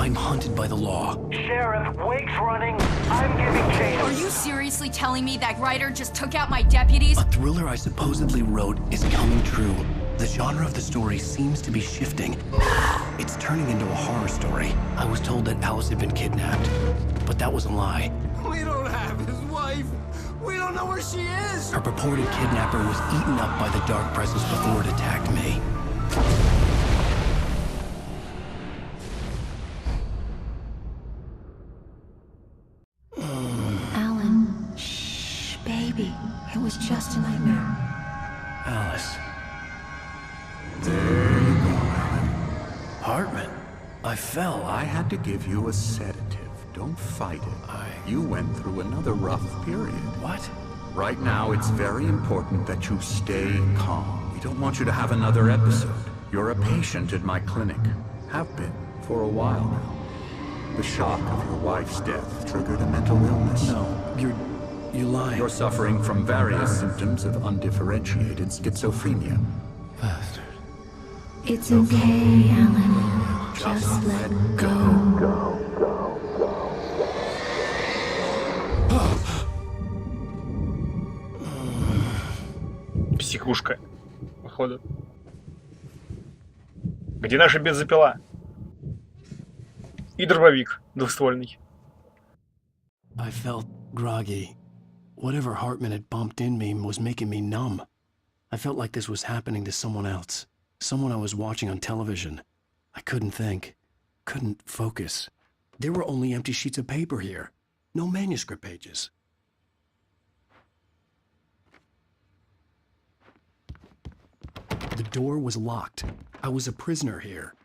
I'm hunted by the law. Sheriff, Wake's running. I'm giving chase. Are you seriously telling me that writer just took out my deputies? A thriller I supposedly wrote is coming true. The genre of the story seems to be shifting. It's turning into a horror story. I was told that Alice had been kidnapped, but that was a lie. We don't have his wife. We don't know where she is. Her purported kidnapper was eaten up by the dark presence before it attacked me. Alan, shh, baby. It was just a nightmare. Alice. There you go, Alan. Hartman. I fell. I had to give you a sedative. Don't fight it. You went through another rough period. What? Right now, it's very important that you stay calm. We don't want you to have another episode. You're a patient at my clinic. Have been for a while now. The shock of your wife's death triggered a mental illness. No, you lied. You're suffering from various symptoms of undifferentiated schizophrenia. Bastard. It's okay, Alan. Just let go. Психушка, походу. Где наша бензопила? И дробовик двуствольный. I felt groggy. Whatever Hartman had bumped in me was making me numb. I felt like this was happening to someone else. Someone I was watching on television. I couldn't think. Couldn't focus. There were only empty sheets of paper here. No manuscript pages. The door was locked. I was a prisoner here.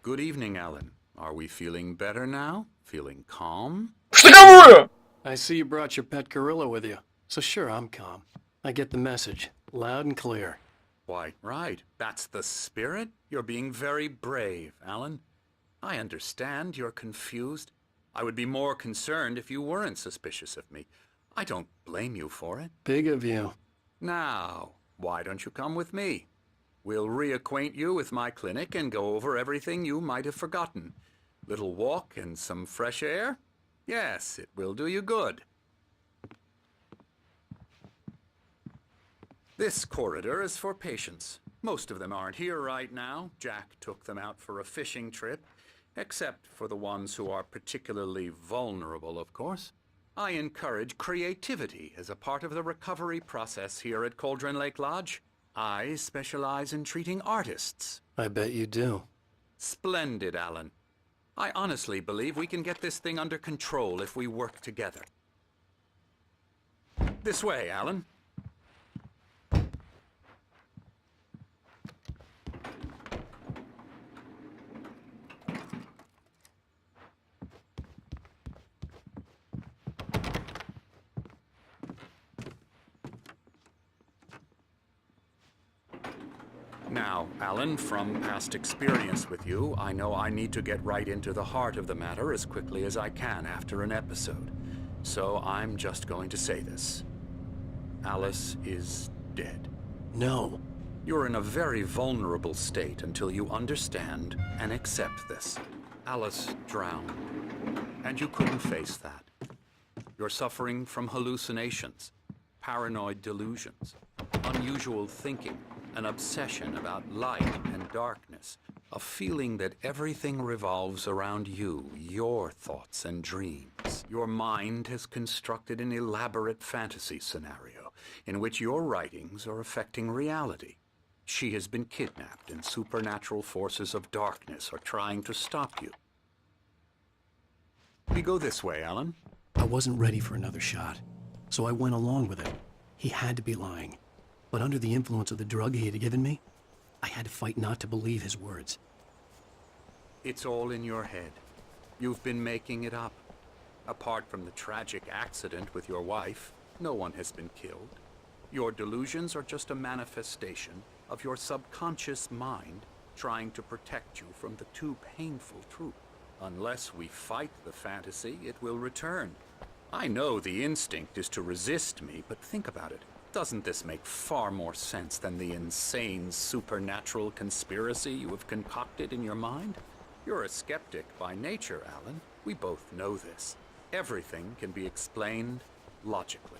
Good evening, Alan. Are we feeling better now? Feeling calm? Штыковую! I see you brought your pet gorilla with you. So sure, I'm calm. I get the message. Loud and clear. Why, right. That's the spirit. You're being very brave, Alan. I understand you're confused. I would be more concerned if you weren't suspicious of me. I don't blame you for it. Big of you. Now, why don't you come with me? We'll reacquaint you with my clinic and go over everything you might have forgotten. Little walk and some fresh air? Yes, it will do you good. This corridor is for patients. Most of them aren't here right now. Jack took them out for a fishing trip, except for the ones who are particularly vulnerable, of course. I encourage creativity as a part of the recovery process here at Cauldron Lake Lodge. I specialize in treating artists. I bet you do. Splendid, Alan. I honestly believe we can get this thing under control if we work together. This way, Alan. Now, Alan, from past experience with you, I know I need to get right into the heart of the matter as quickly as I can after an episode. So I'm just going to say this. Alice is dead. No. You're in a very vulnerable state until you understand and accept this. Alice drowned, and you couldn't face that. You're suffering from hallucinations, paranoid delusions, unusual thinking, an obsession about light and darkness, a feeling that everything revolves around you, your thoughts and dreams. Your mind has constructed an elaborate fantasy scenario in which your writings are affecting reality. She has been kidnapped and supernatural forces of darkness are trying to stop you. We go this way, Alan. I wasn't ready for another shot, so I went along with it. He had to be lying. But under the influence of the drug he had given me, I had to fight not to believe his words. It's all in your head. You've been making it up. Apart from the tragic accident with your wife, no one has been killed. Your delusions are just a manifestation of your subconscious mind trying to protect you from the too painful truth. Unless we fight the fantasy, it will return. I know the instinct is to resist me, but think about it. Doesn't this make far more sense than the insane supernatural conspiracy you have concocted in your mind? You're a skeptic by nature, Alan. We both know this. Everything can be explained logically.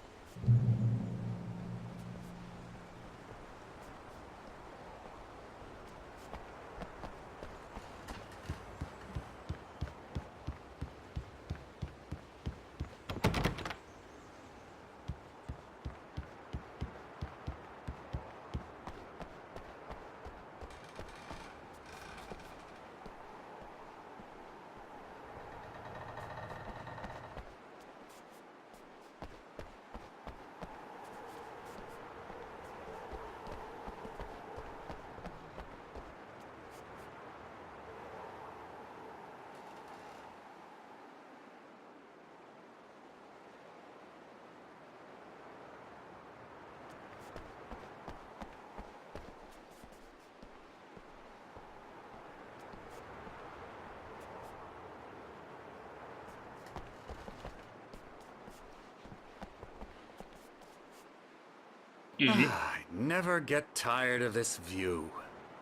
Изи. I never get tired of this view.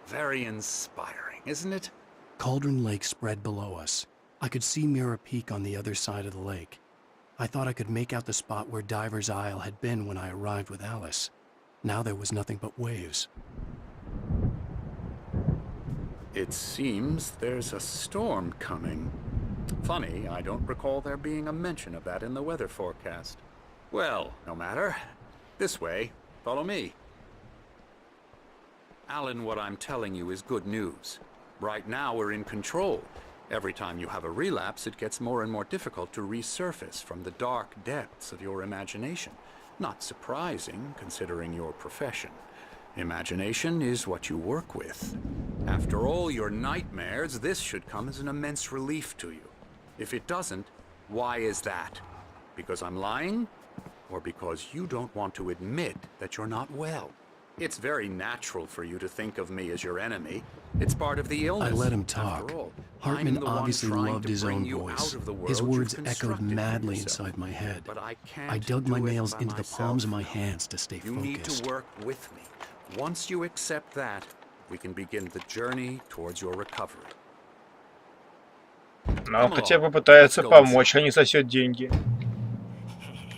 Very inspiring, isn't it? Cauldron Lake spread below us. I could see Mirror Peak on the other side of the lake. I thought I could make out the spot where Diver's Isle had been when I arrived with Alice. Now there was nothing but waves. It seems there's a storm coming. Funny, I don't recall there being a mention of that in the weather forecast. Well, no matter. This way. Follow me. Alan, what I'm telling you is good news. Right now we're in control. Every time you have a relapse, it gets more and more difficult to resurface from the dark depths of your imagination. Not surprising, considering your profession. Imagination is what you work with. After all your nightmares, this should come as an immense relief to you. If it doesn't, why is that? Because I'm lying? Or because you don't want to admit that you're not well? It's very natural for you to think of me as your enemy. It's part of the illness. I let him talk. After all, Hartman I'm the one obviously trying loved to his bring own you voice. out of the His world words you've echoed constructed for madly yourself. inside my head. But I can't I dug my do it nails by into the myself. palms of my hands to stay You need focused. to work with me. Once you accept that, we can begin the journey towards your recovery. Но кто тебе попытается помочь, а не сосет деньги.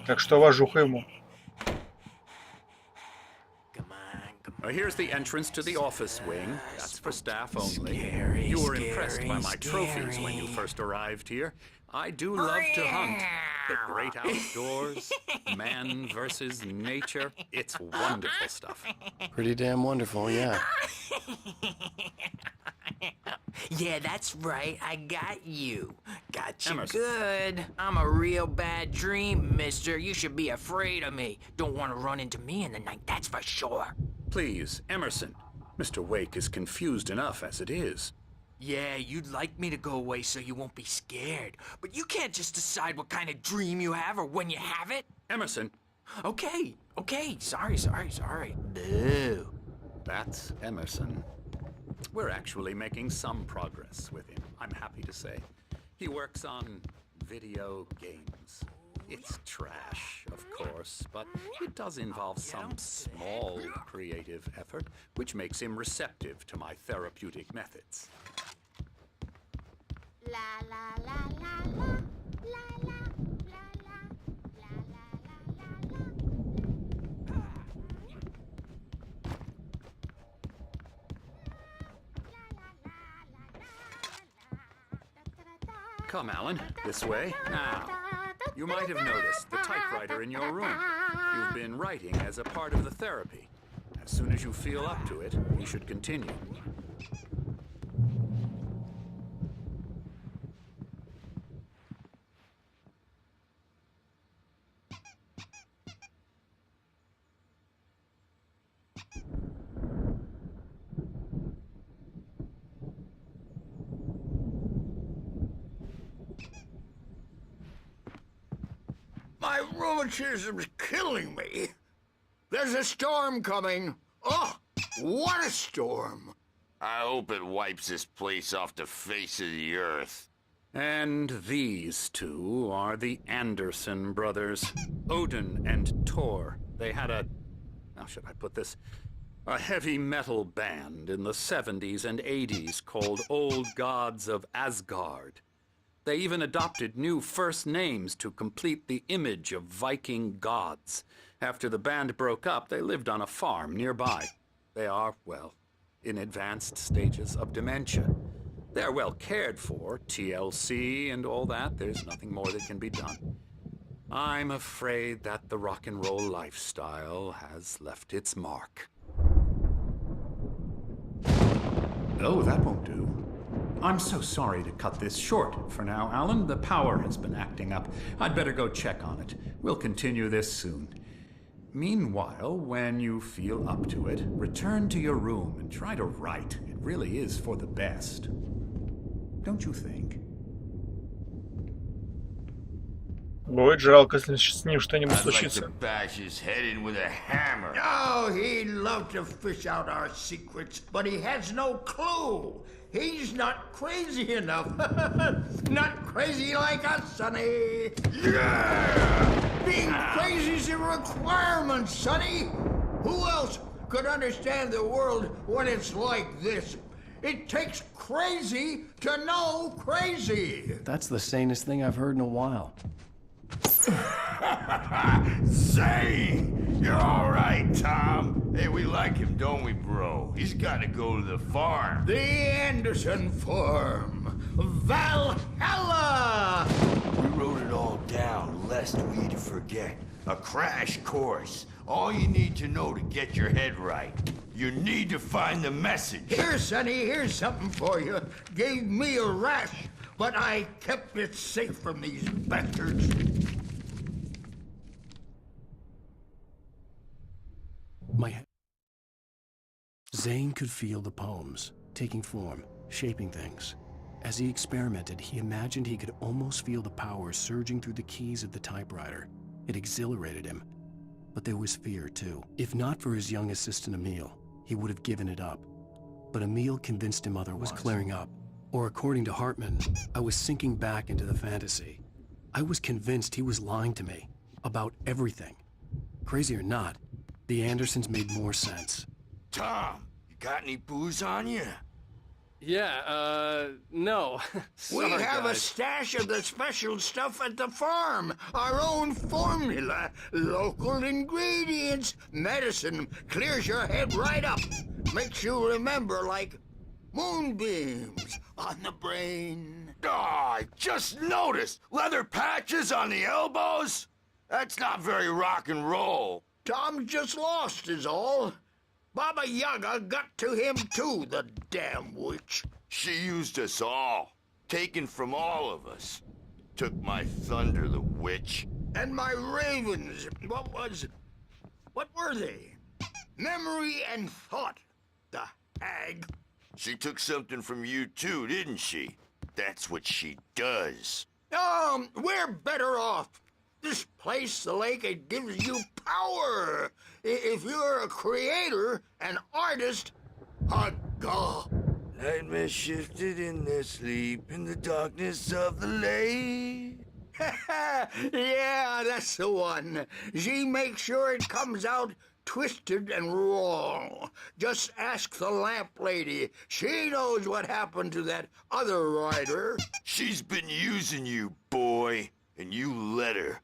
Так что вожуха ему. Here's the entrance to the office wing. That's for staff only. You were impressed by my trophies when you first arrived here. I do love to hunt. The great outdoors, man versus nature. It's wonderful stuff. Pretty damn wonderful, yeah. Yeah, that's right. I got you. Got you Emerson. good. I'm a real bad dream, mister. You should be afraid of me. Don't want to run into me in the night, that's for sure. Please, Emerson. Mr. Wake is confused enough as it is. Yeah, you'd like me to go away so you won't be scared. But you can't just decide what kind of dream you have or when you have it. Emerson, Okay. Sorry. Boo. that's Emerson. We're actually making some progress with him, I'm happy to say. He works on video games. It's trash, of course, but it does involve some small creative effort, which makes him receptive to my therapeutic methods. La la la la la la la la la la la la la. Come, Alan, this way. Now, you might have noticed the typewriter in your room. You've been writing as a part of the therapy. As soon as you feel up to it, we should continue. My rheumatism's killing me. There's a storm coming. Oh, what a storm. I hope it wipes this place off the face of the earth. And these two are the Anderson brothers, Odin and Tor. They had a how should I put this? A heavy metal band in the 70s and 80s called Old Gods of Asgard. They even adopted new first names to complete the image of Viking gods. After the band broke up, they lived on a farm nearby. They are, well, in advanced stages of dementia. They're well cared for, TLC and all that. There's nothing more that can be done. I'm afraid that the rock and roll lifestyle has left its mark. Oh, that won't do. I'm so sorry to cut this short for now, Alan. The power has been acting up. I'd better go check on it. We'll continue this soon. Meanwhile, when you feel up to it, return to your room and try to write. It really is for the best. Don't you think? Будет жалко, если с ним что-нибудь I'd like случится. to bash his head in with a hammer. Oh, he'd love to fish out our secrets, but he has no clue. He's not crazy enough. Not crazy like us, Sonny. Yeah! Being crazy's a requirement, Sonny. Who else could understand the world when it's like this? It takes crazy to know crazy. That's the sanest thing I've heard in a while. Say, you're all right, Tom. Hey, we like him, don't we, bro? He's got to go to the farm. The Anderson Farm. Valhalla! We wrote it all down, lest we forget. A crash course. All you need to know to get your head right. You need to find the message. Here, Sonny, here's something for you. Gave me a rash, but I kept it safe from these bastards. Zane could feel the poems, taking form, shaping things. As he experimented, he imagined he could almost feel the power surging through the keys of the typewriter. It exhilarated him. But there was fear, too. If not for his young assistant, Emil, he would have given it up. But Emil convinced him other was clearing up. Or according to Hartman, I was sinking back into the fantasy. I was convinced he was lying to me about everything. Crazy or not, the Andersons made more sense. Tom, you got any booze on you? Yeah, no. We have a stash of the special stuff at the farm. Our own formula. Local ingredients. Medicine clears your head right up. Makes you remember like moonbeams on the brain. Oh, I just noticed. Leather patches on the elbows? That's not very rock and roll. Tom just lost is all. Baba Yaga got to him too, the damn witch. She used us all. Taken from all of us. Took my thunder, the witch. And my ravens. What were they? Memory and thought, the hag. She took something from you too, didn't she? That's what she does. We're better off. This place, the lake, it gives you power. If you're a creator, an artist, a god. Nightmare shifted in their sleep in the darkness of the lake. Yeah, that's the one. She makes sure it comes out twisted and wrong. Just ask the lamp lady. She knows what happened to that other rider. She's been using you, boy, and you let her.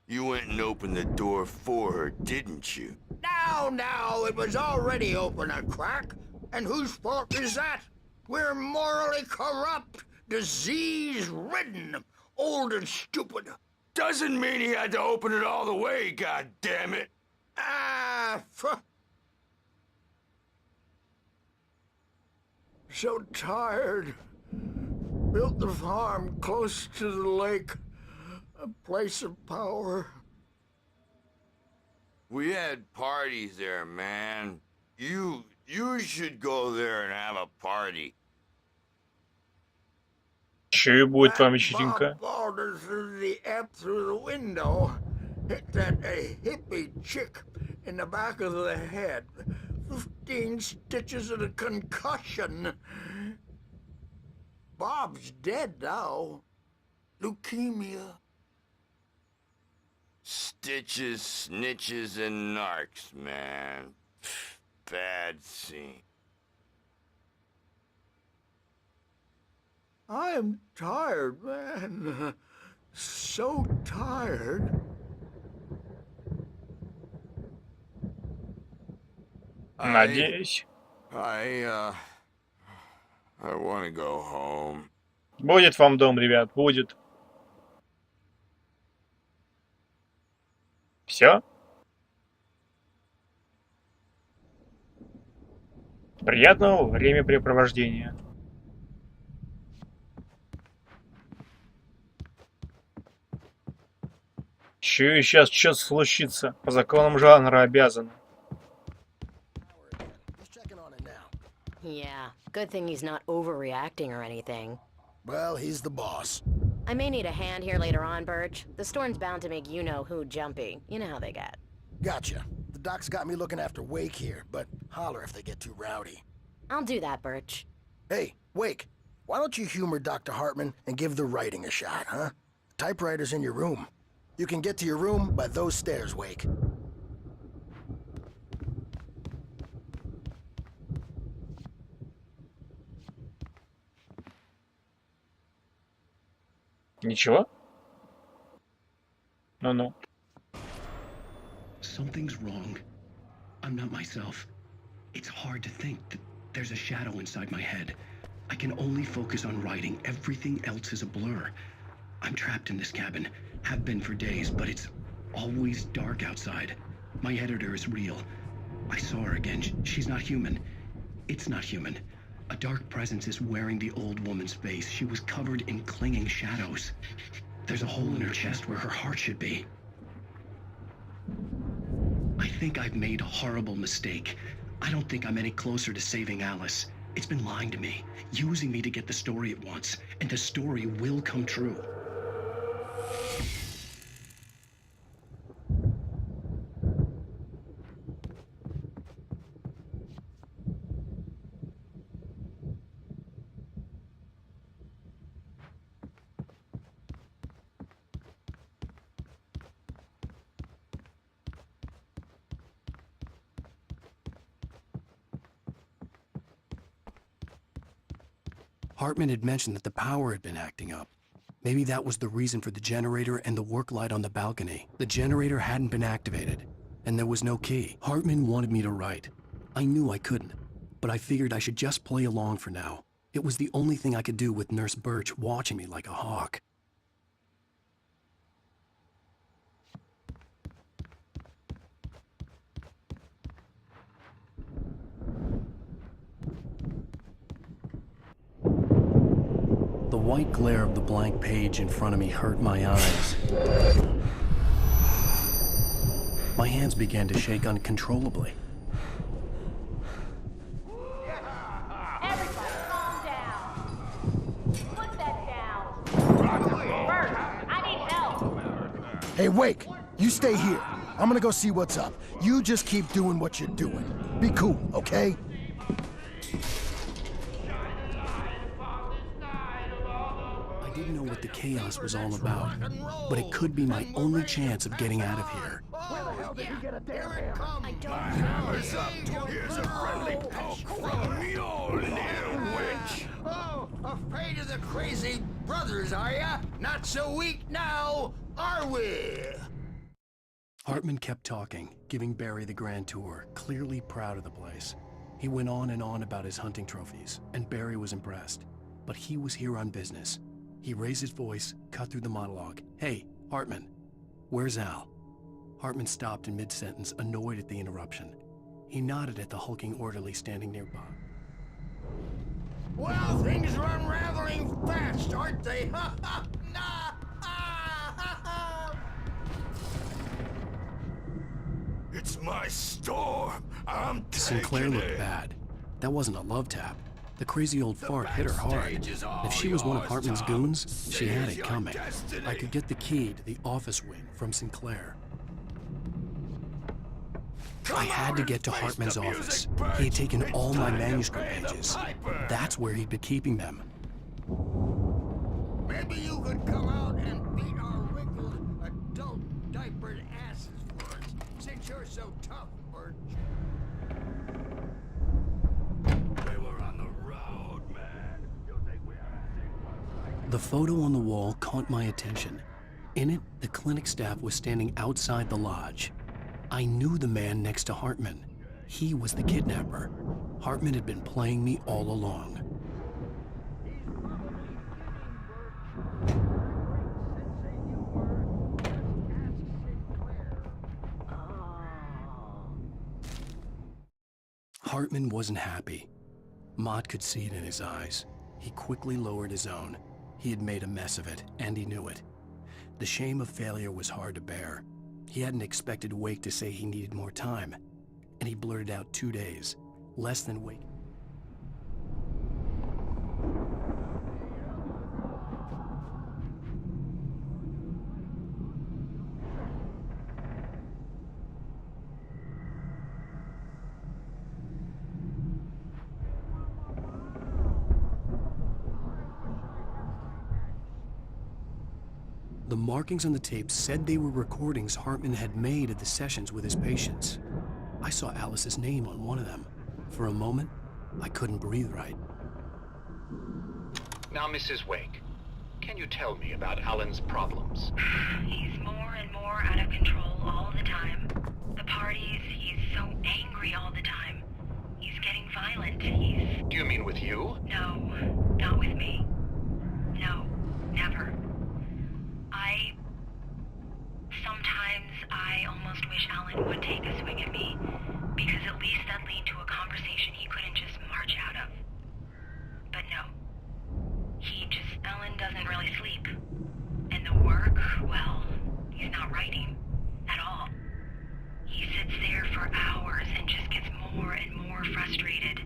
You went and opened the door for her, didn't you? Now, it was already open a crack. And whose fault is that? We're morally corrupt, disease-ridden, old and stupid. Doesn't mean he had to open it all the way, goddammit. So tired. Built the farm close to the lake. A place of power. We had parties there, man. You should go there and have a party. Еще и будет вам вечеринка. Bob Balder threw the amp through the window. Hit that hippie chick in the back of the head. 15 stitches and a concussion. Bob's dead now. Leukemia. Stitches, snitches, and narcs, man. Bad scene. I am tired, man. So tired. Надеюсь. I want to go home. Будет вам дом, ребят, будет. Все? Приятного времяпрепровождения. Чую, сейчас что-то случится. По законам жанра обязано. Yeah, good thing he's not overreacting or anything. Well, he's the boss. I may need a hand here later on, Birch. The storm's bound to make you-know-who jumpy. You know how they get. Gotcha. The doc's got me looking after Wake here, but holler if they get too rowdy. I'll do that, Birch. Hey, Wake, why don't you humor Dr. Hartman and give the writing a shot, huh? The typewriter's in your room. You can get to your room by those stairs, Wake. Ничего? Ну-ну. Something's wrong. I'm not myself. It's hard to think that there's a shadow inside my head. I can only focus on writing. Everything else is a blur. I'm trapped in this cabin. Have been for days, but it's always dark outside. My editor is real. I saw her again. She's not human. It's not human. A dark presence is wearing the old woman's face. She was covered in clinging shadows. There's a hole in her chest where her heart should be. I think I've made a horrible mistake. I don't think I'm any closer to saving Alice. It's been lying to me, using me to get the story it wants, and the story will come true. Hartman had mentioned that the power had been acting up. Maybe that was the reason for the generator and the work light on the balcony. The generator hadn't been activated, and there was no key. Hartman wanted me to write. I knew I couldn't, but I figured I should just play along for now. It was the only thing I could do with Nurse Birch watching me like a hawk. The white glare of the blank page in front of me hurt my eyes. My hands began to shake uncontrollably. Everybody, calm down. Put that down. Bert, I need help. Hey, Wake, you stay here. I'm gonna go see what's up. You just keep doing what you're doing. Be cool, okay? I didn't know what the chaos was all about, but it could be my only chance of getting out of here. Where the hell did he get a damn hammer? I don't Hammer's up. Here's a friendly poke from Mjolnir, witch. Oh, afraid of the crazy brothers, are ya? Not so weak now, are we? Hartman kept talking, giving Barry the grand tour, clearly proud of the place. He went on and on about his hunting trophies, and Barry was impressed. But he was here on business. He raised his voice, cut through the monologue. Hey, Hartman, where's Al? Hartman stopped in mid-sentence, annoyed at the interruption. He nodded at the hulking orderly standing nearby. Well, things are unraveling fast, aren't they? It's my storm. I'm Sinclair taking looked it. bad. That wasn't a love tap. The crazy old fart hit her hard. And if she was one of Hartman's goons, she had it coming. I could get the key to the office wing from Sinclair. I had to get to Hartman's office. He had taken all my manuscript pages. That's where he'd been keeping them. Maybe you could come out and beat our wrinkled adult diapered so tough, Birch. We were on the road, man. You think we The photo on the wall caught my attention. In it, the clinic staff was standing outside the lodge. I knew the man next to Hartman. He was the kidnapper. Hartman had been playing me all along. Hartman wasn't happy. Mott could see it in his eyes. He quickly lowered his own. He had made a mess of it, and he knew it. The shame of failure was hard to bear. He hadn't expected Wake to say he needed more time, and he blurted out 2 days, less than Wake. The markings on the tape said they were recordings Hartman had made at the sessions with his patients. I saw Alice's name on one of them. For a moment, I couldn't breathe right. Now, Mrs. Wake, can you tell me about Alan's problems? He's more and more out of control all the time. The parties, he's so angry all the time. He's getting violent. Do you mean with you? No, not with me. No, never. Sometimes I almost wish Alan would take a swing at me, because at least that'd lead to a conversation he couldn't just march out of. But no. Alan doesn't really sleep. And the work, well, he's not writing at all. He sits there for hours and just gets more and more frustrated.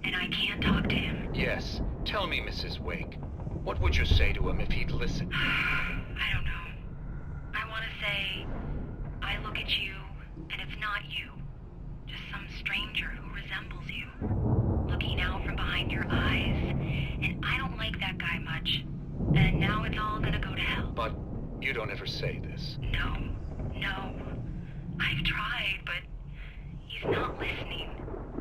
And I can't talk to him. Yes. Tell me, Mrs. Wake. What would you say to him if he'd listen? I don't know. I want to say, I look at you, and it's not you. Just some stranger who resembles you. Looking out from behind your eyes. And I don't like that guy much. And now it's all gonna go to hell. But you don't ever say this. No. I've tried, but he's not listening.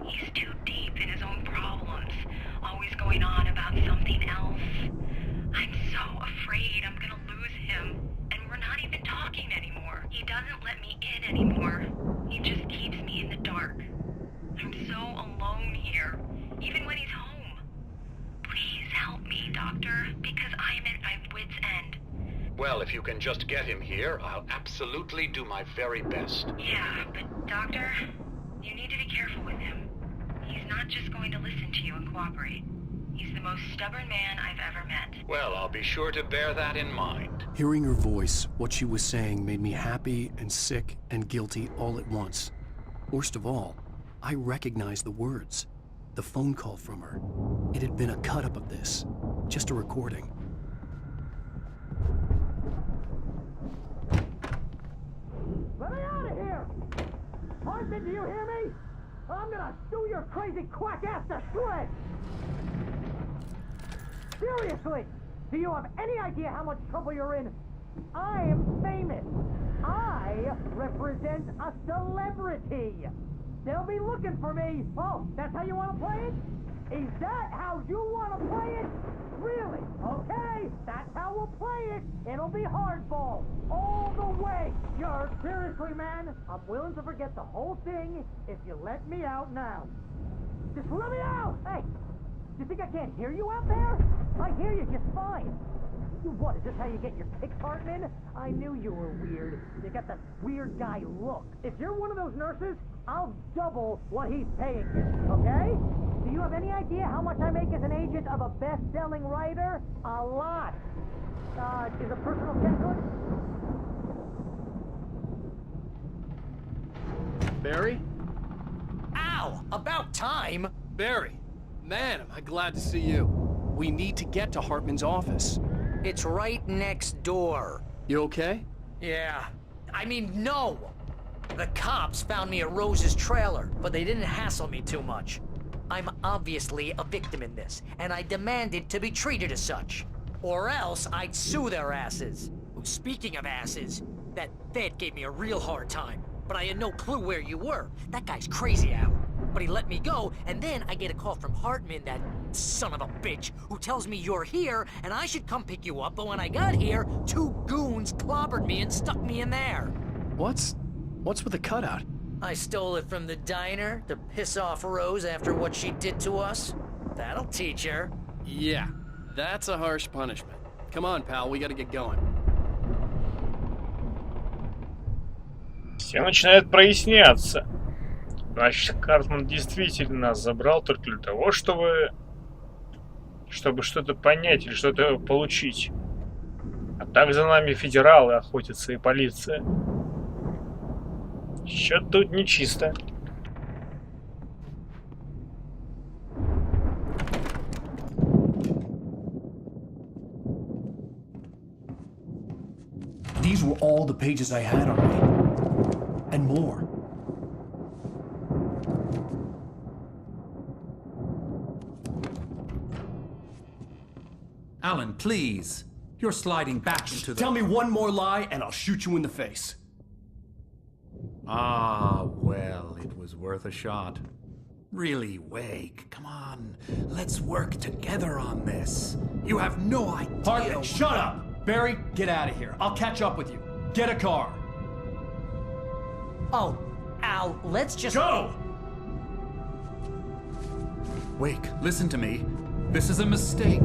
He's too deep in his own problems. Always going on about something else. I'm so afraid I'm gonna lose him. And we're not even talking anymore. He doesn't let me in anymore. He just keeps me in the dark. I'm so alone here, even when he's home. Please help me, Doctor, because I'm at my wit's end. Well, if you can just get him here, I'll absolutely do my very best. Yeah, but Doctor, you need to be careful with him. He's not just going to listen to you and cooperate. He's the most stubborn man I've ever met. Well, I'll be sure to bear that in mind. Hearing her voice, what she was saying made me happy and sick and guilty all at once. Worst of all, I recognized the words. The phone call from her. It had been a cut-up of this. Just a recording. Let me out of here! Hartman, do you hear me? I'm gonna sue your crazy quack ass to shreds! Seriously! Do you have any idea how much trouble you're in? I am famous! I represent a celebrity! They'll be looking for me! Oh, that's how you want to play it? Is that how you want to play it? Really? Okay, that's how we'll play it. It'll be hardball, all the way. Seriously, man, I'm willing to forget the whole thing if you let me out now. Just let me out! Hey, you think I can't hear you out there? I hear you just fine. What, is this how you get your kicks, Hartman? I knew you were weird. You got that weird guy look. If you're one of those nurses, I'll double what he's paying you, okay? Do you have any idea how much I make as an agent of a best-selling writer? A lot. Is a personal check good? Barry? Ow! About time! Barry! Man, am I glad to see you. We need to get to Hartman's office. It's right next door. You okay? Yeah. I mean, no! The cops found me at Rose's trailer, but they didn't hassle me too much. I'm obviously a victim in this, and I demanded to be treated as such. Or else I'd sue their asses. Speaking of asses, that vet gave me a real hard time. but I had no clue where you were. That guy's crazy, Al. But he let me go, and then I get a call from Hartman, that son of a bitch, who tells me you're here, and I should come pick you up, but when I got here, 2 goons clobbered me and stuck me in there. What's with the cutout? I stole it from the diner to piss off Rose after what she did to us. That'll teach her. Yeah, that's a harsh punishment. Come on, pal, we gotta get going. Все начинает проясняться. Значит, Хартман действительно нас забрал только для того, чтобы что-то понять или что-то получить. А так за нами федералы охотятся и полиция. Что-то тут нечисто. These were all the pages I had on me. And more. Alan, please. You're sliding back into the... Tell me one more lie and I'll shoot you in the face. Ah, well, it was worth a shot. Really, Wake, come on. Let's work together on this. You have no idea... Hartman, shut up! Barry, get out of here. I'll catch up with you. Get a car. Oh, Al, let's just... Go! Wake, listen to me. This is a mistake.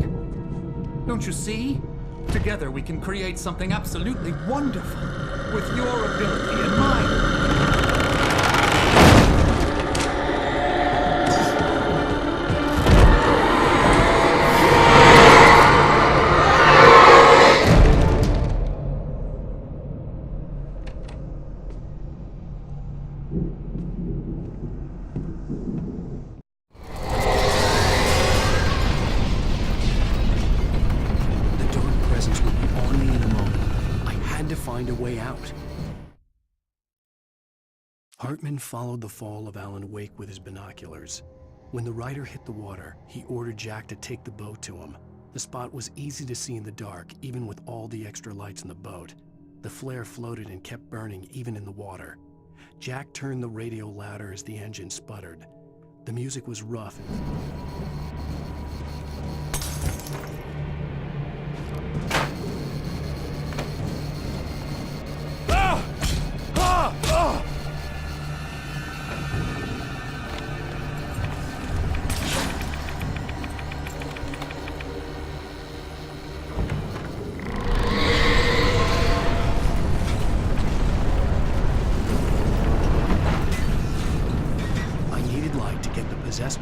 Don't you see? Together we can create something absolutely wonderful. With your ability and mine. Hartman followed the fall of Alan Wake with his binoculars. When the rider hit the water, he ordered Jack to take the boat to him. The spot was easy to see in the dark, even with all the extra lights in the boat. The flare floated and kept burning even in the water. Jack turned the radio louder as the engine sputtered. The music was rough and...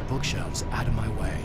bookshelves out of my way.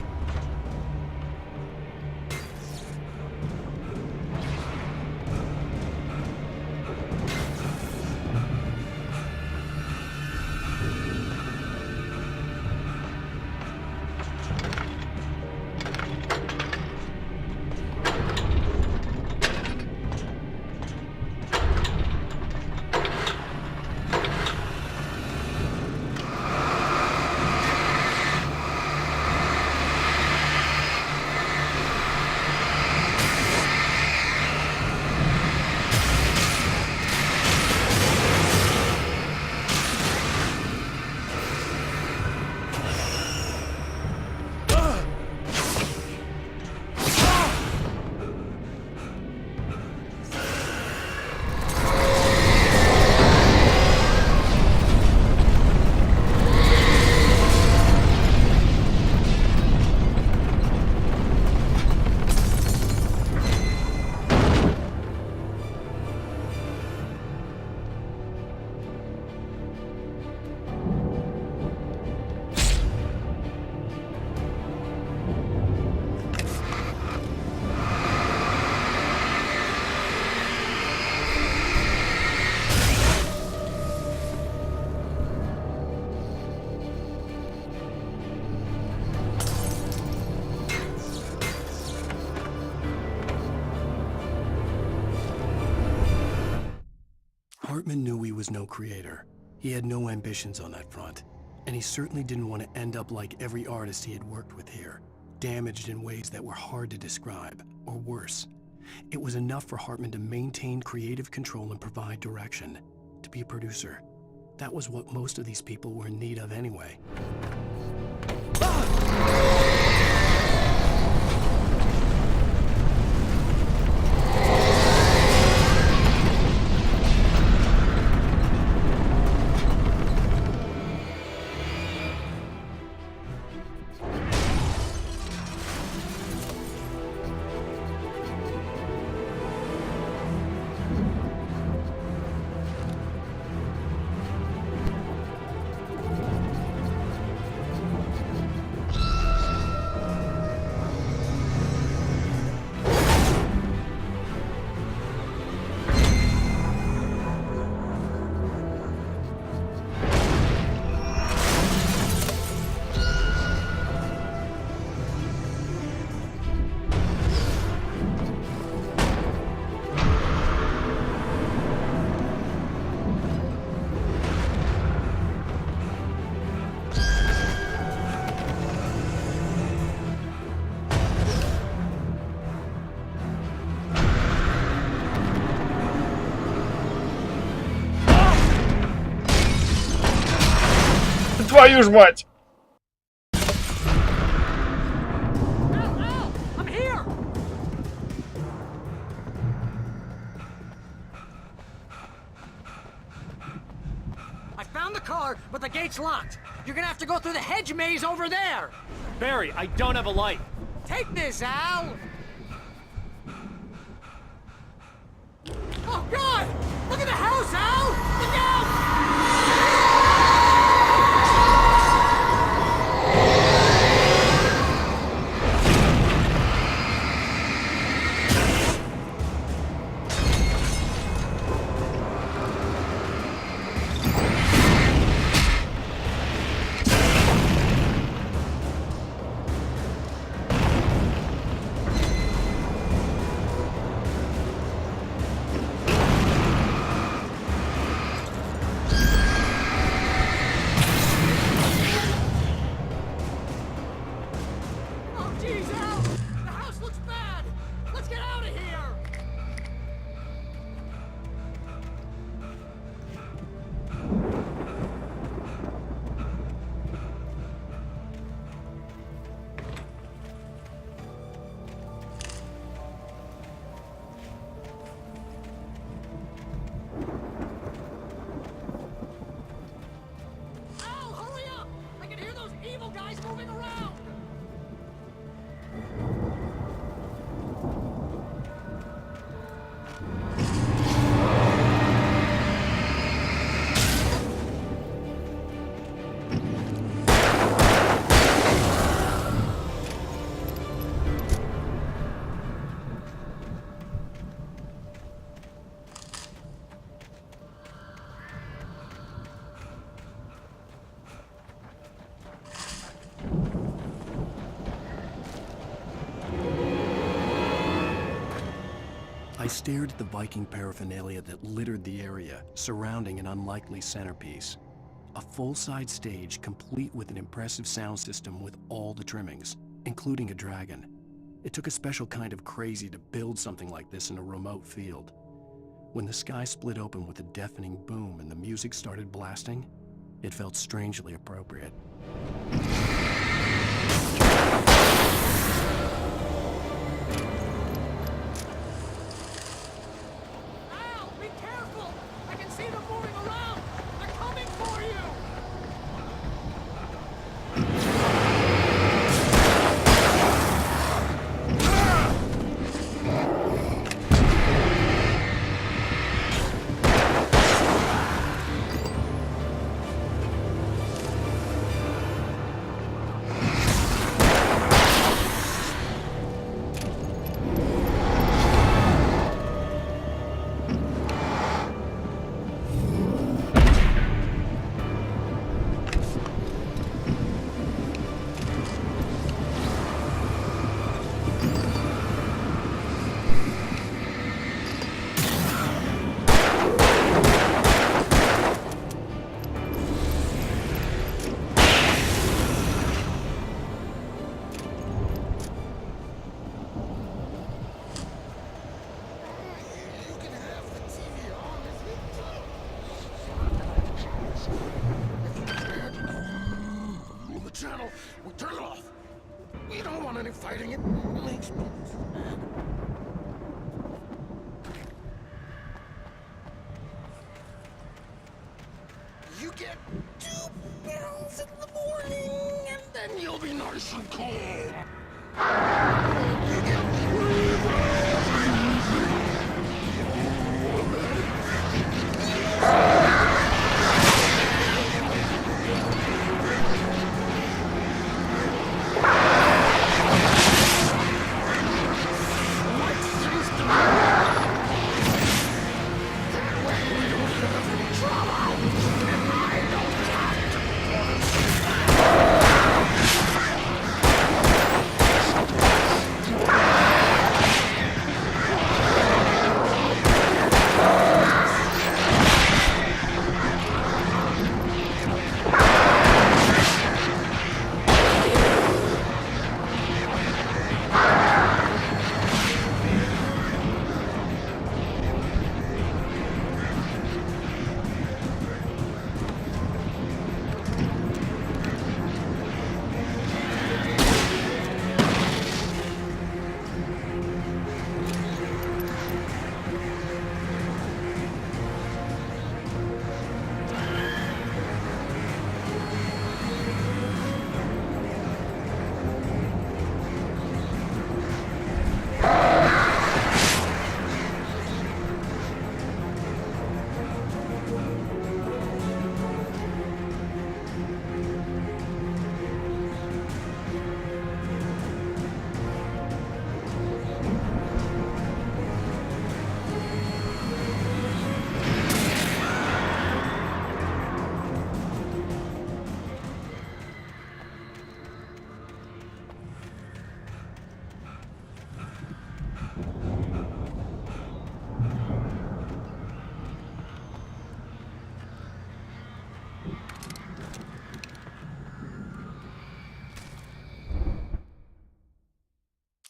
Hartman knew he was no creator. He had no ambitions on that front. And he certainly didn't want to end up like every artist he had worked with here, damaged in ways that were hard to describe, or worse. It was enough for Hartman to maintain creative control and provide direction, to be a producer. That was what most of these people were in need of anyway. Твою ж мать! I'm here! I found the car, but the gate's locked. You're gonna have to go through the hedge maze over there. Barry, I don't have a light. Take this, Al! Oh, God! Look at the house, Al! Look out! I stared at the Viking paraphernalia that littered the area, surrounding an unlikely centerpiece. A full-size stage complete with an impressive sound system with all the trimmings, including a dragon. It took a special kind of crazy to build something like this in a remote field. When the sky split open with a deafening boom and the music started blasting, it felt strangely appropriate. Turn it off. We don't want any fighting. It makes me... You get 2 pills in the morning, and then you'll be nice and calm. You get 3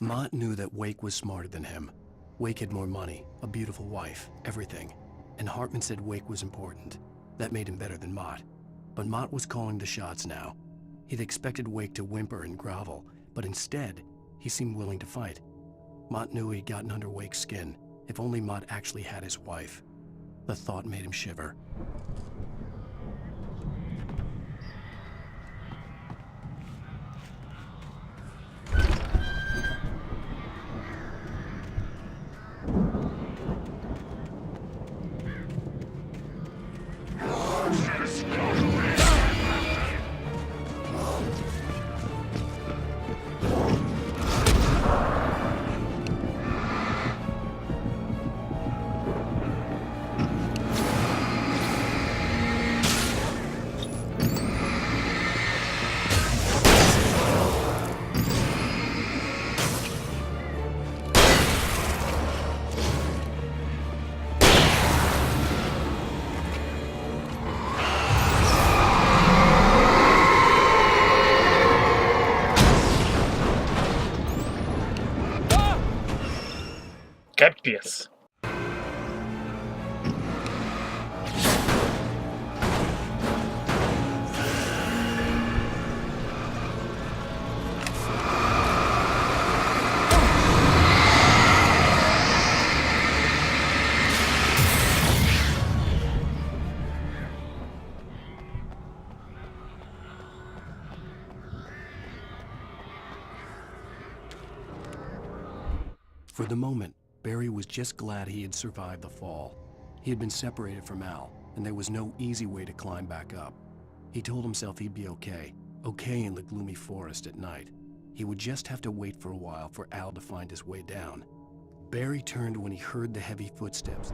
Mott knew that Wake was smarter than him. Wake had more money, a beautiful wife, everything. And Hartman said Wake was important. That made him better than Mott. But Mott was calling the shots now. He'd expected Wake to whimper and grovel, but instead, he seemed willing to fight. Mott knew he'd gotten under Wake's skin. If only Mott actually had his wife. The thought made him shiver. Капец. For the moment, Barry was just glad he had survived the fall. He had been separated from Al, and there was no easy way to climb back up. He told himself he'd be okay in the gloomy forest at night. He would just have to wait for a while for Al to find his way down. Barry turned when he heard the heavy footsteps.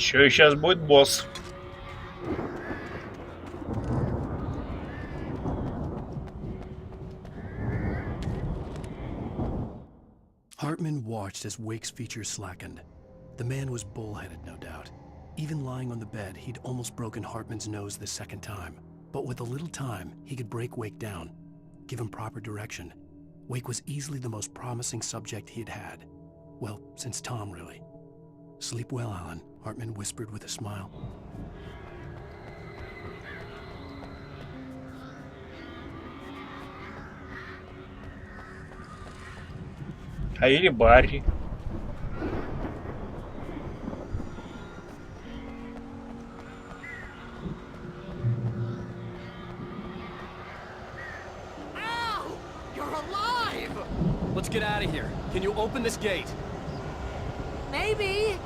Чё, сейчас будет босс. Hartman watched as Wake's features slackened. The man was bullheaded, no doubt. Even lying on the bed, he'd almost broken Hartman's nose the second time. But with a little time, he could break Wake down, give him proper direction. Wake was easily the most promising subject he'd had. Well, since Tom, really. Sleep well, Alan, Hartman whispered with a smile. А или Барри. Al! You're alive! Let's get out of here. Can you open this gate? Maybe.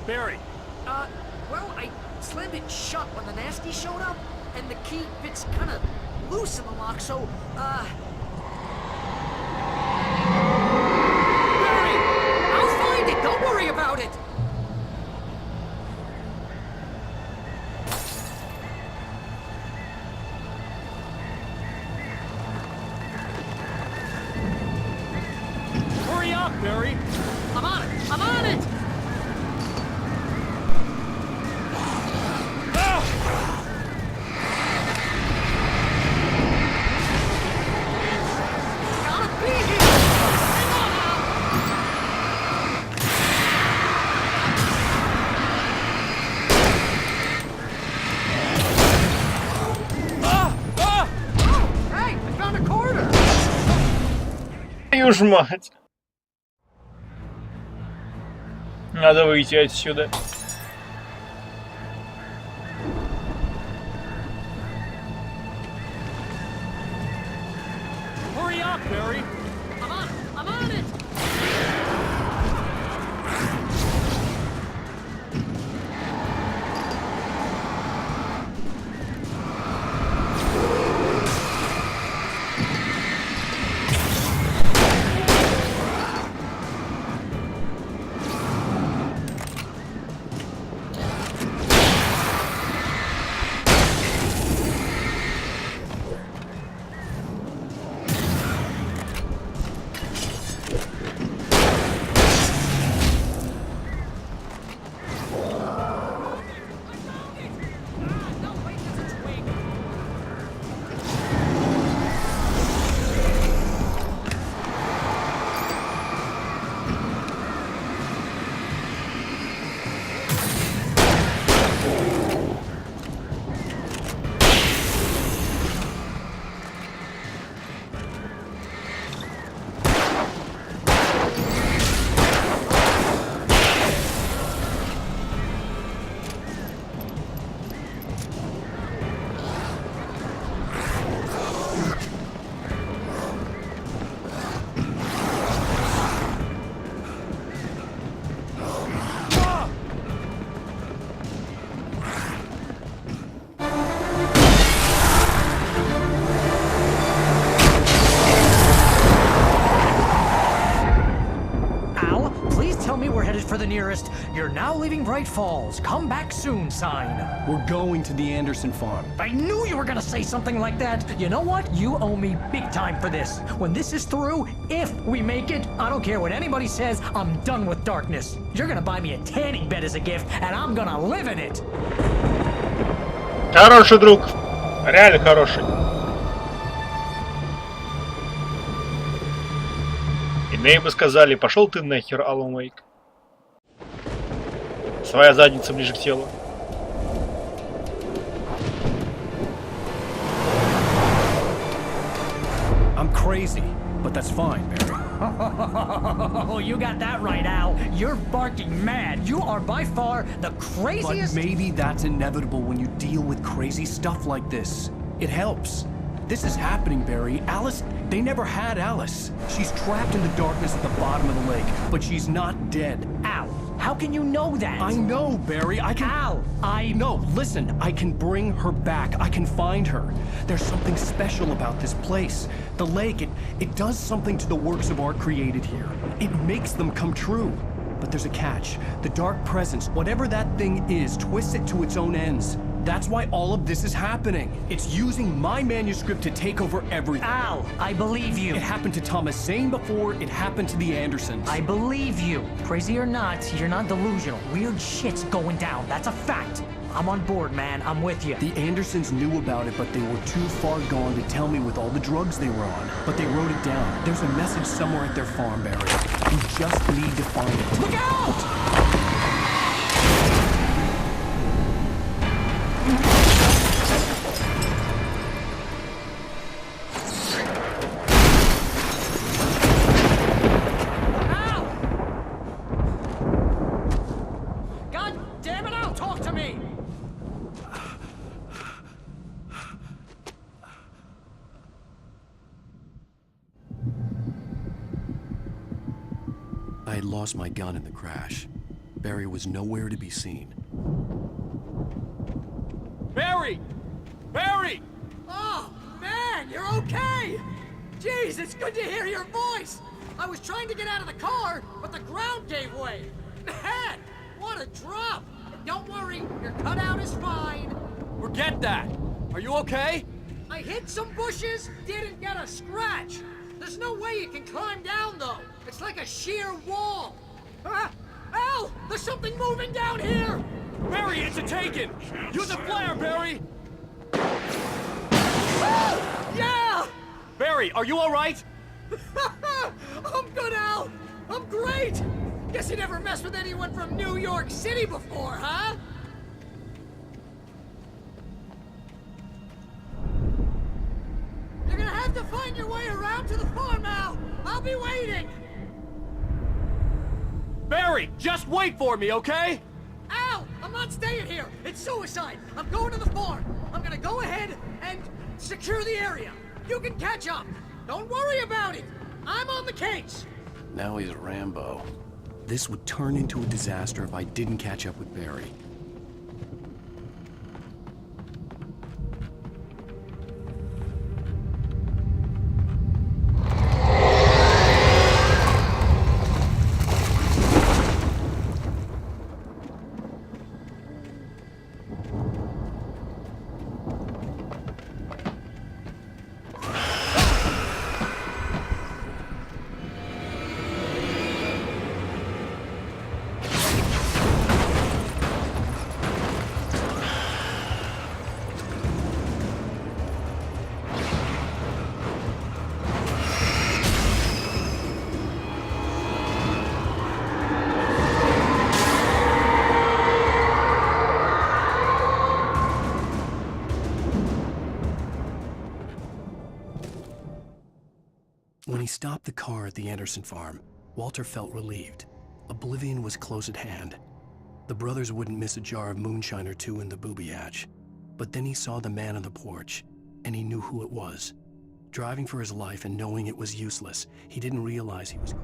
Barry! Well, I slammed it shut when the nasty showed up, and the key fits kind of loose in the lock, so, Barry! I'll find it! Don't worry about it! Hurry up, Barry! I'm on it! I'm on it! Твою ж мать! Надо выйти отсюда. Hurry up, Barry! I'm on it! I'm on it! For the nearest, "You're now leaving Bright Falls. Come back soon" sign. We're going to the Anderson farm. I knew you were gonna say something like that. You know what? You owe me big time for this. When this is through, if we make it, I don't care what anybody says, I'm done with darkness. You're gonna buy me a tanning bed as a gift, and I'm gonna live in it. Хороший друг. Реально хороший. Иные бы сказали, пошел ты нахер, Алан Уэйк. Своя задница ближе к телу. I'm crazy, but that's fine, Barry. Oh, you got that right, Al. You're barking mad. You are by far the craziest... But maybe that's inevitable when you deal with crazy stuff like this. It helps. This is happening, Barry. Alice, they never had Alice. She's trapped in the darkness at the bottom of the lake, but she's not dead. Al, how can you know that? I know, Barry. I can... Al, No, listen. I can bring her back. I can find her. There's something special about this place. The lake, it does something to the works of art created here. It makes them come true. But there's a catch. The dark presence, whatever that thing is, twists it to its own ends. That's why all of this is happening. It's using my manuscript to take over everything. Al, I believe you. It happened to Thomas Zane before, it happened to the Andersons. I believe you. Crazy or not, you're not delusional. Weird shit's going down. That's a fact. I'm on board, man. I'm with you. The Andersons knew about it, but they were too far gone to tell me with all the drugs they were on. But they wrote it down. There's a message somewhere at their farm, Barry. You just need to find it. Look out! I had lost my gun in the crash. Barry was nowhere to be seen. Barry! Barry! Oh, man, you're okay! Jeez, it's good to hear your voice! I was trying to get out of the car, but the ground gave way. Man, what a drop! Don't worry, your cutout is fine. Forget that! Are you okay? I hit some bushes, didn't get a scratch. There's no way you can climb down, though. It's like a sheer wall. Al, there's something moving down here! Barry, it's a taken! Use a flare, Barry! Yeah! Barry, are you all right? I'm good, Al. I'm great. Guess you never messed with anyone from New York City before, huh? You're gonna have to find your way around to the farm, Al. I'll be waiting. Barry, just wait for me, okay? Al, I'm not staying here. It's suicide. I'm going to the farm. I'm gonna go ahead and secure the area. You can catch up. Don't worry about it. I'm on the case. Now he's Rambo. This would turn into a disaster if I didn't catch up with Barry. When he stopped the car at the Anderson farm, Walter felt relieved. Oblivion was close at hand. The brothers wouldn't miss a jar of moonshine or two in the booby hatch. But then he saw the man on the porch, and he knew who it was. Driving for his life and knowing it was useless, he didn't realize he was...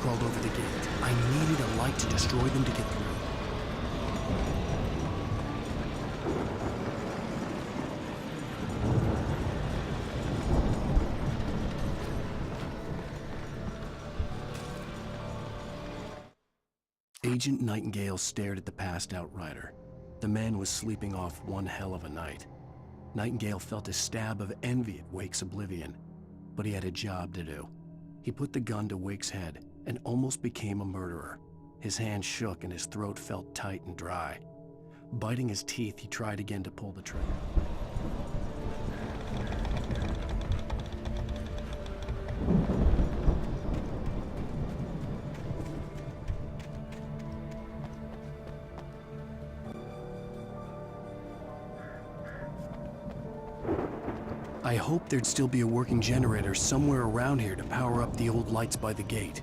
crawled over the gate. I needed a light to destroy them to get through. Agent Nightingale stared at the passed out rider. The man was sleeping off one hell of a night. Nightingale felt a stab of envy at Wake's oblivion, but he had a job to do. He put the gun to Wake's head and almost became a murderer. His hand shook and his throat felt tight and dry. Biting his teeth, he tried again to pull the trigger. I hoped there'd still be a working generator somewhere around here to power up the old lights by the gate.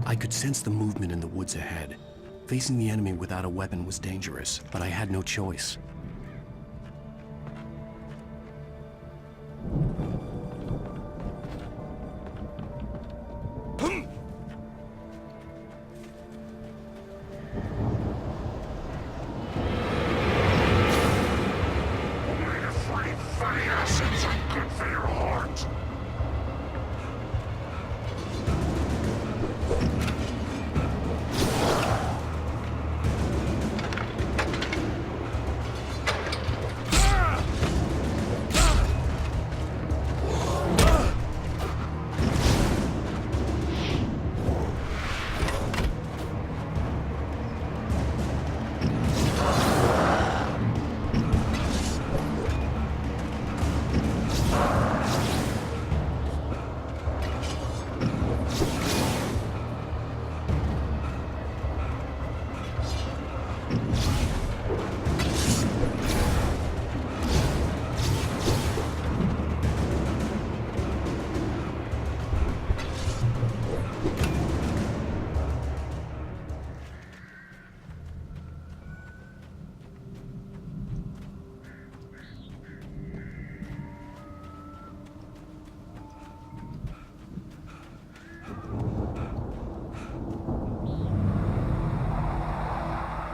I could sense the movement in the woods ahead. Facing the enemy without a weapon was dangerous, but I had no choice.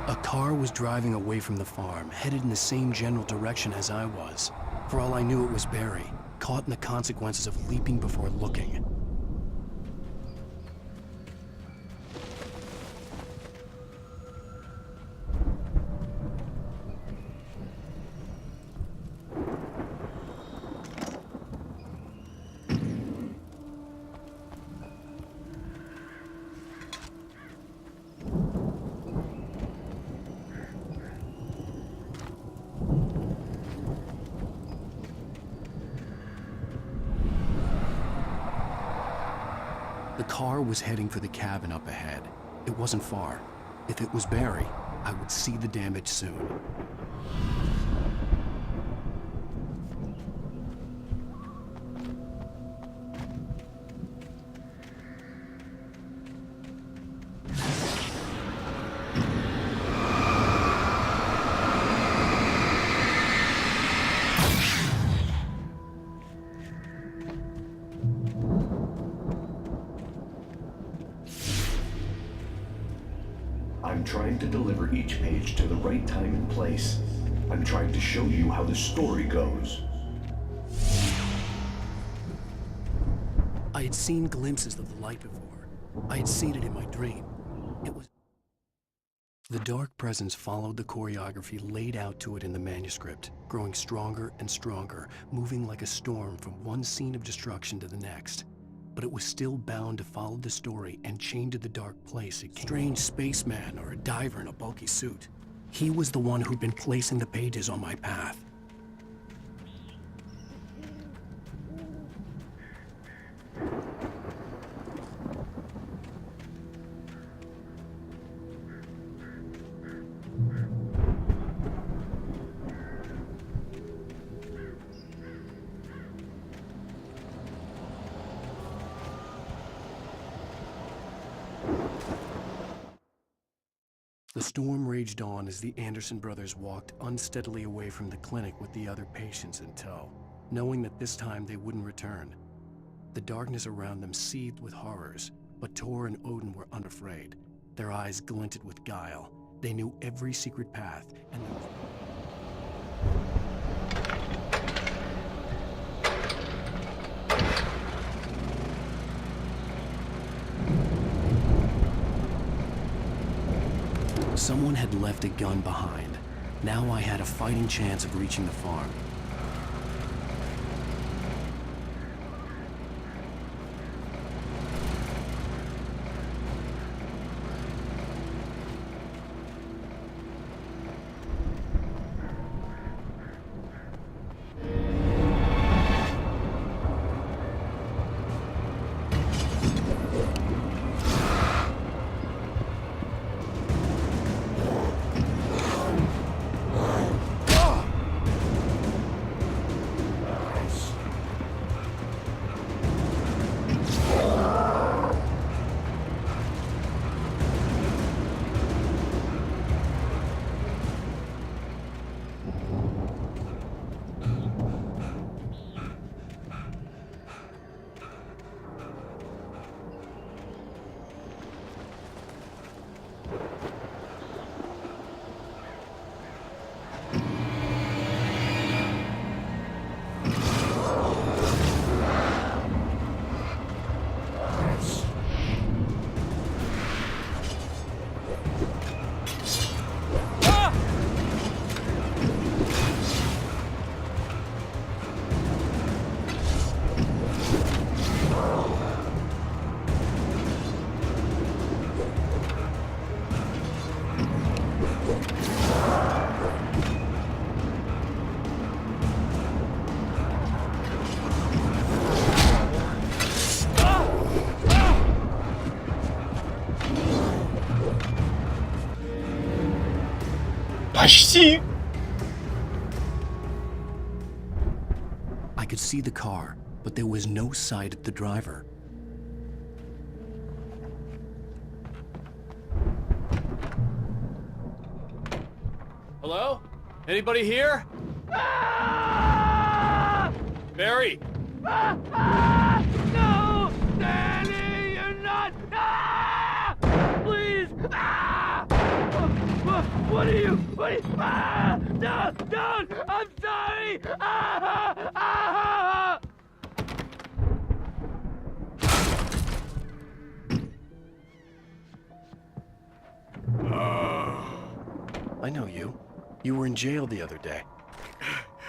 A car was driving away from the farm, headed in the same general direction as I was. For all I knew, it was Barry, caught in the consequences of leaping before looking. The car was heading for the cabin up ahead. It wasn't far. If it was Barry, I would see the damage soon. I'm trying to deliver each page to the right time and place. I'm trying to show you how the story goes. I had seen glimpses of the light before. I had seen it in my dream. It was... The dark presence followed the choreography laid out to it in the manuscript, growing stronger and stronger, moving like a storm from one scene of destruction to the next. But it was still bound to follow the story and chained to the dark place it came. Strange spaceman or a diver in a bulky suit. He was the one who'd been placing the pages on my path. The storm raged on as the Anderson brothers walked unsteadily away from the clinic with the other patients in tow, knowing that this time they wouldn't return. The darkness around them seethed with horrors, but Tor and Odin were unafraid. Their eyes glinted with guile. They knew every secret path, and someone had left a gun behind. Now I had a fighting chance of reaching the farm. Почти! I could see the car, but there was no sight of the driver. Hello? Anybody here? Barry! No! Danny, you're not! Please! What are you? No! Don't! I'm sorry! I know you. You were in jail the other day.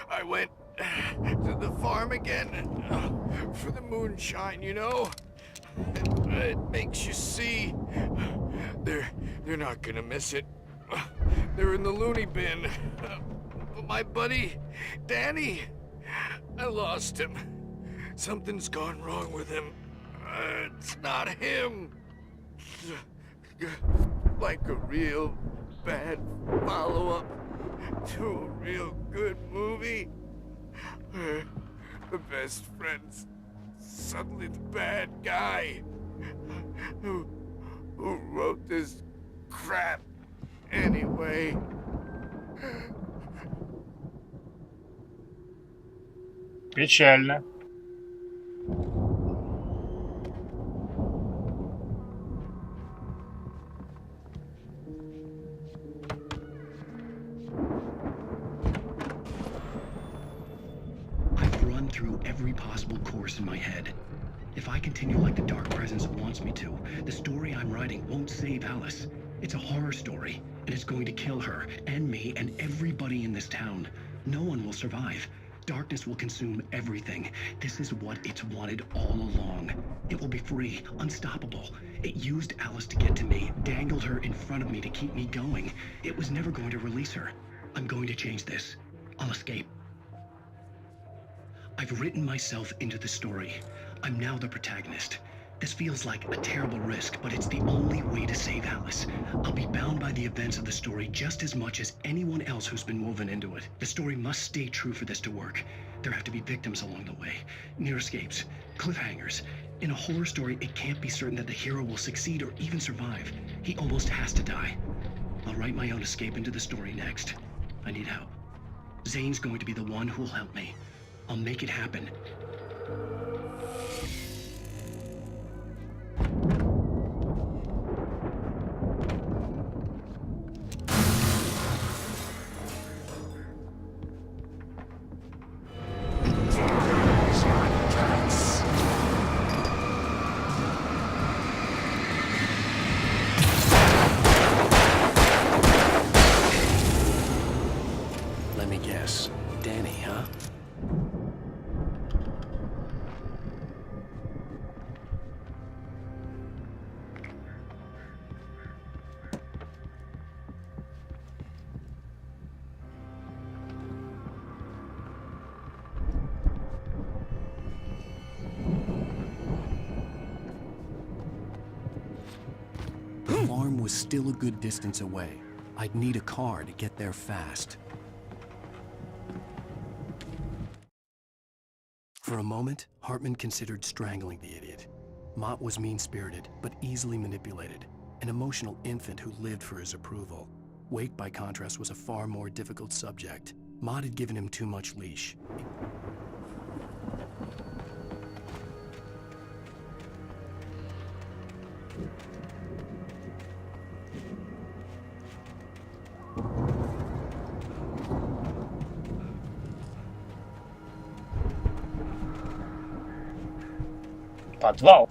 I went to the farm again for the moonshine, you know? It makes you see. They're not gonna miss it. They're in the loony bin. But my buddy, Danny, I lost him. Something's gone wrong with him. It's not him. Like a real bad follow-up to a real good movie. The best friend's suddenly the bad guy who wrote this crap anyway. Печально. I've run through every possible course in my head. If I continue like the Dark Presence wants me to, the story I'm writing won't save Alice. It's a horror story, and it's going to kill her, and me, and everybody in this town. No one will survive. Darkness will consume everything. This is what it's wanted all along. It will be free, unstoppable. It used Alice to get to me, dangled her in front of me to keep me going. It was never going to release her. I'm going to change this. I'll escape. I've written myself into the story. I'm now the protagonist. This feels like a terrible risk, but it's the only way to save Alice. I'll be bound by the events of the story just as much as anyone else who's been woven into it. The story must stay true for this to work. There have to be victims along the way, near escapes, cliffhangers. In a horror story, it can't be certain that the hero will succeed or even survive. He almost has to die. I'll write my own escape into the story next. I need help. Zane's going to be the one who'll help me. I'll make it happen. Let me guess. Danny, huh? The farm was still a good distance away. I'd need a car to get there fast. For a moment, Hartman considered strangling the idiot. Mott was mean-spirited, but easily manipulated, an emotional infant who lived for his approval. Wake, by contrast, was a far more difficult subject. Mott had given him too much leash. Подвал.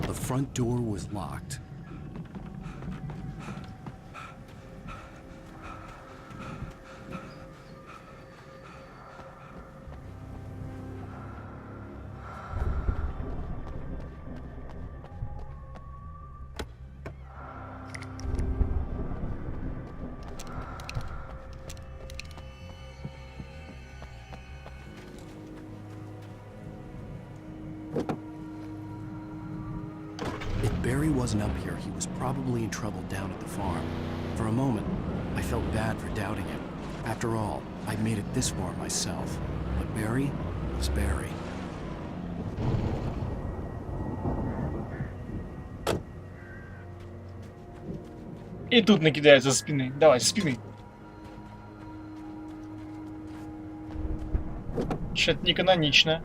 The front door was locked. If Barry wasn't up here, he was probably in trouble down at the farm. For a moment, I felt bad for doubting him. After all, I'd made it this far myself. But Barry was Barry. И тут накидает со спины. Давай, со спины. Что-то не канонично.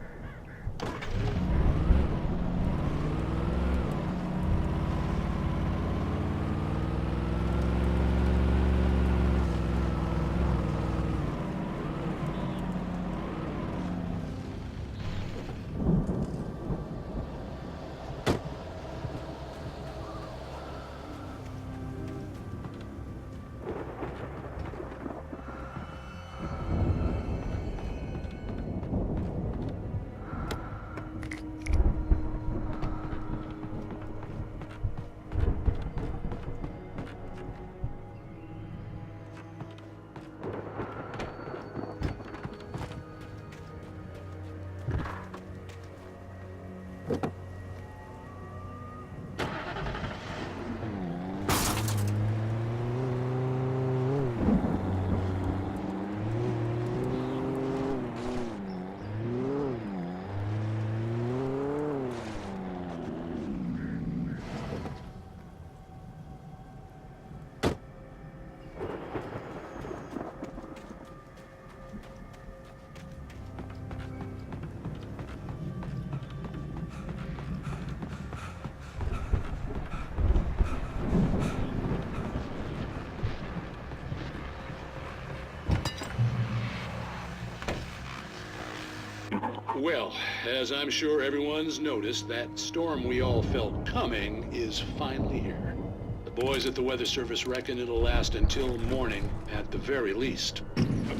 Well, as I'm sure everyone's noticed, that storm we all felt coming is finally here. The boys at the Weather Service reckon it'll last until morning, at the very least.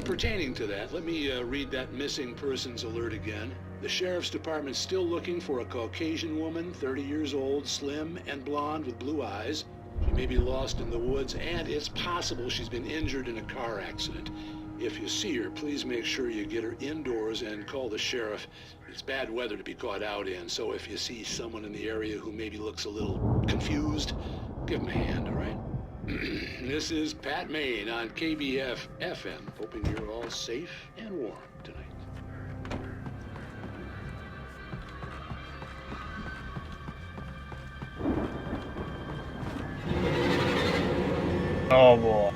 Pertaining to that, let me read that missing persons alert again. The Sheriff's Department's still looking for a Caucasian woman, 30 years old, slim and blonde with blue eyes. She may be lost in the woods, and it's possible she's been injured in a car accident. If you see her, please make sure you get her indoors and call the sheriff. It's bad weather to be caught out in, so if you see someone in the area who maybe looks a little confused, give him a hand, all right? This is Pat Maine on KBF FM, hoping you're all safe and warm tonight. О, вот.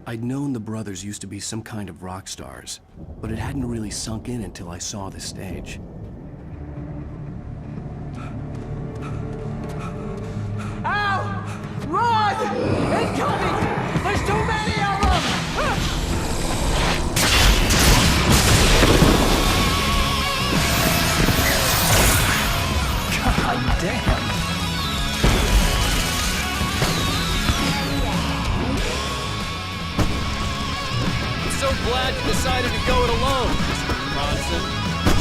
I'd known the brothers used to be some kind of rock stars, but it hadn't really sunk in until I saw the stage. Ow! Run! Incoming! There's too many of them! God damn! So glad you decided to go it alone, Mr. Bronson.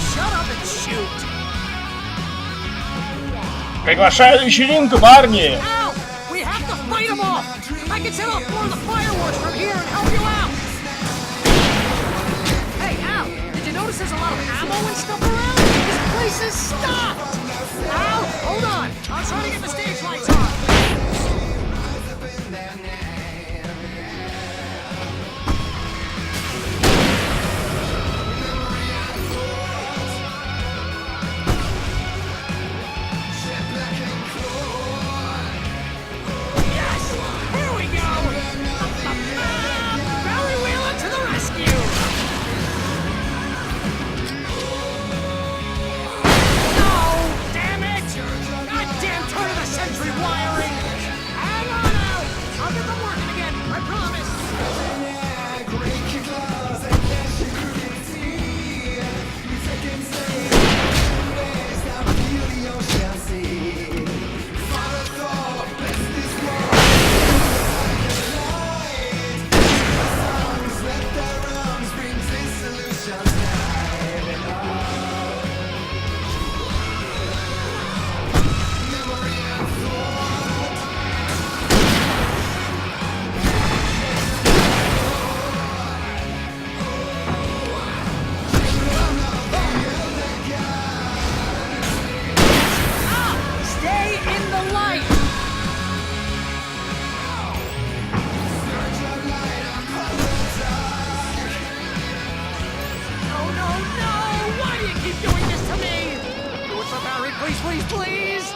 Shut up and shoot! Приглашаю на вечеринку, парни! Ow! We have to fight them off! I can set off more of the fireworks from here and help you out! Hey, Al! Did you notice there's a lot of ammo and stuff around? This place is stopped! Al! Hold on! I'm trying to get the stage lights on! Wiring! Hang on out! I'll get the please?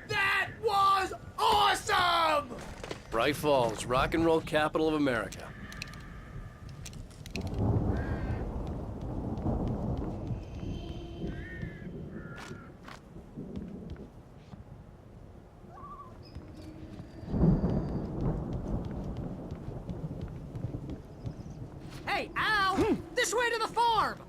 That was awesome! Bright Falls, rock and roll capital of America. Hey, Al! This way to the farm!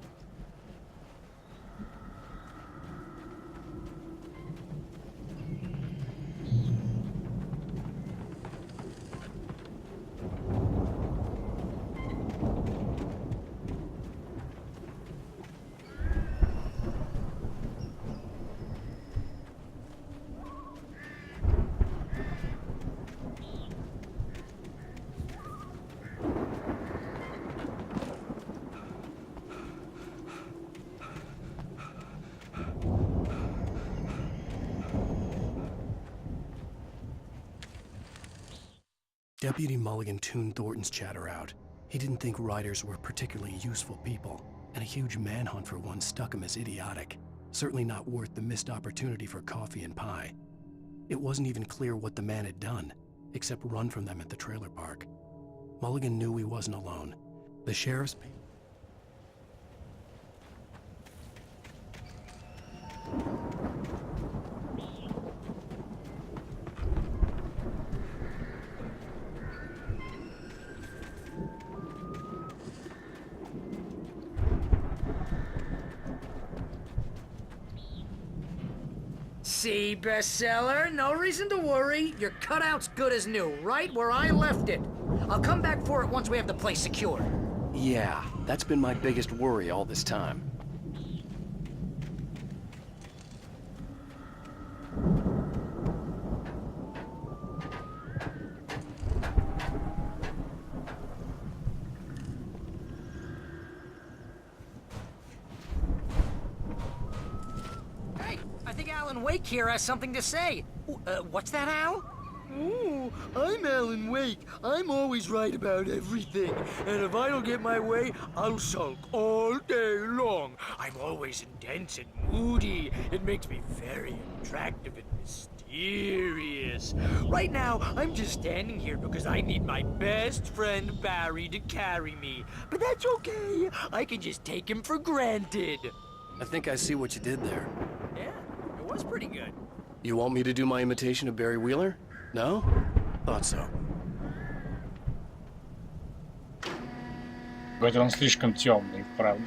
Deputy Mulligan tuned Thornton's chatter out. He didn't think riders were particularly useful people, and a huge manhunt for one struck him as idiotic. Certainly not worth the missed opportunity for coffee and pie. It wasn't even clear what the man had done, except run from them at the trailer park. Mulligan knew he wasn't alone. The sheriff's... See, bestseller? No reason to worry. Your cutout's good as new, right where I left it. I'll come back for it once we have the place secured. Yeah, that's been my biggest worry all this time. Hey, I think Alan Wake here has something to say. What's that, Al? Ooh, I'm Alan Wake. I'm always right about everything. And if I don't get my way, I'll sulk all day long. I'm always intense and moody. It makes me very attractive and mysterious. Right now, I'm just standing here because I need my best friend Barry to carry me. But that's okay. I can just take him for granted. I think I see what you did there. Yeah, it was pretty good. You want me to do my imitation of Barry Wheeler? No? Thought so. Какой-то он слишком темный, правда.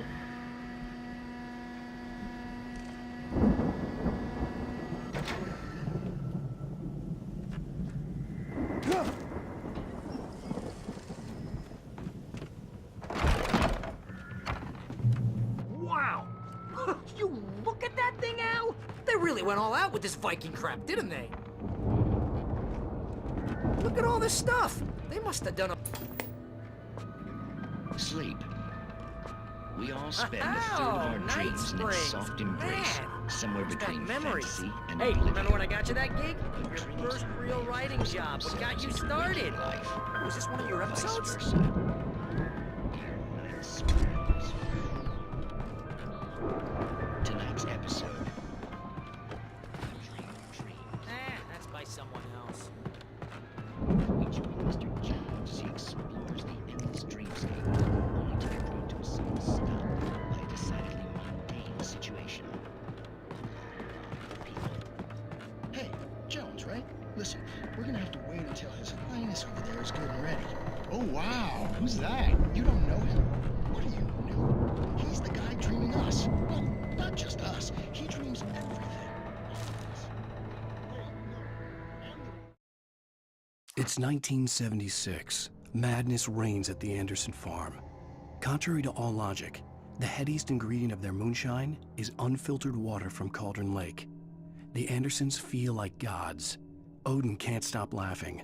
really went all out with this Viking crap, didn't they? Look at all this stuff. They must have done a... Sleep. We all spend a third of our dreams in its soft embrace, somewhere between fantasy and Hey, oblivion. remember when I got you that gig? Your first real writing job. What got you started? Was this one of your episodes? Tonight's episode. That's by someone else. We join Mr. Jones as he explores the endless dreamscape, only to be brought to a sudden stop by a decidedly mundane situation. Hey, Jones, right? Listen, we're gonna have to wait until His Highness over there is good and ready. Oh, wow. Who's that? You don't know him? What are you, new? He's the guy dreaming us. Well, not just us. He dreams everything. It's 1976. Madness reigns at the Anderson farm. Contrary to all logic, the headiest ingredient of their moonshine is unfiltered water from Cauldron Lake. The Andersons feel like gods. Odin can't stop laughing.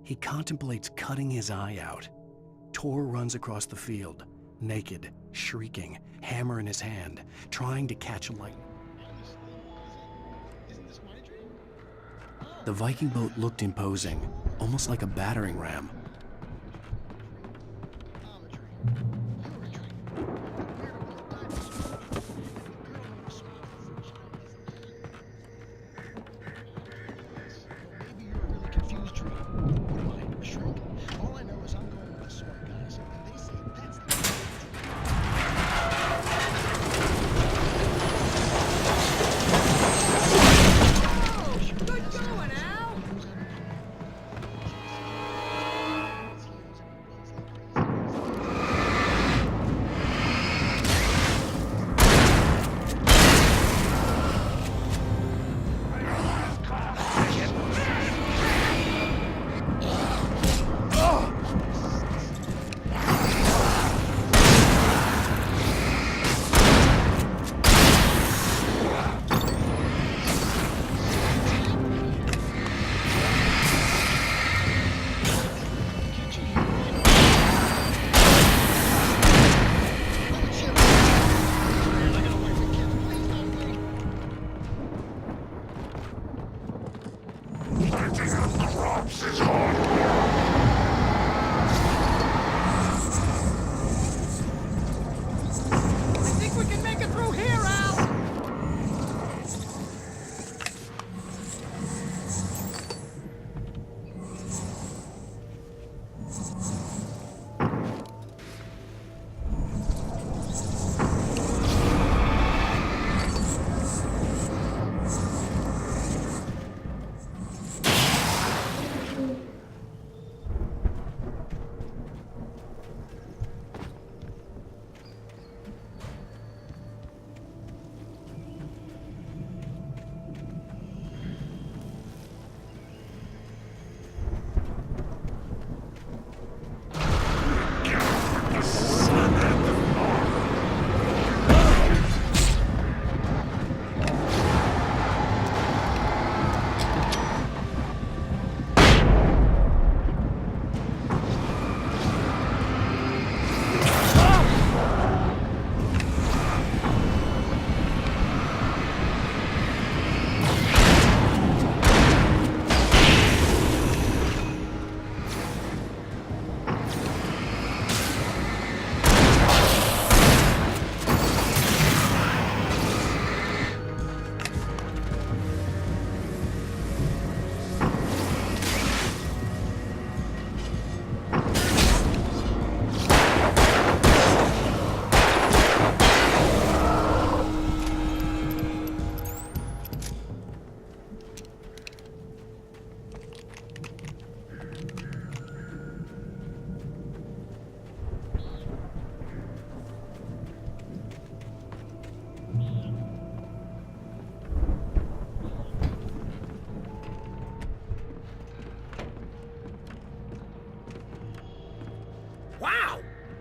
He contemplates cutting his eye out. Tor runs across the field, naked, shrieking, hammer in his hand, trying to catch lightning. The Viking boat looked imposing, almost like a battering ram.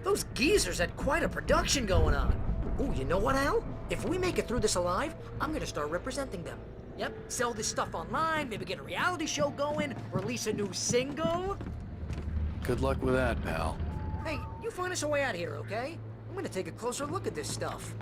Those geezers had quite a production going on. Ooh, you know what, Al? If we make it through this alive, I'm gonna start representing them. Yep, sell this stuff online, maybe get a reality show going, release a new single. Good luck with that, pal. Hey, you find us a way out of here, okay? I'm gonna take a closer look at this stuff.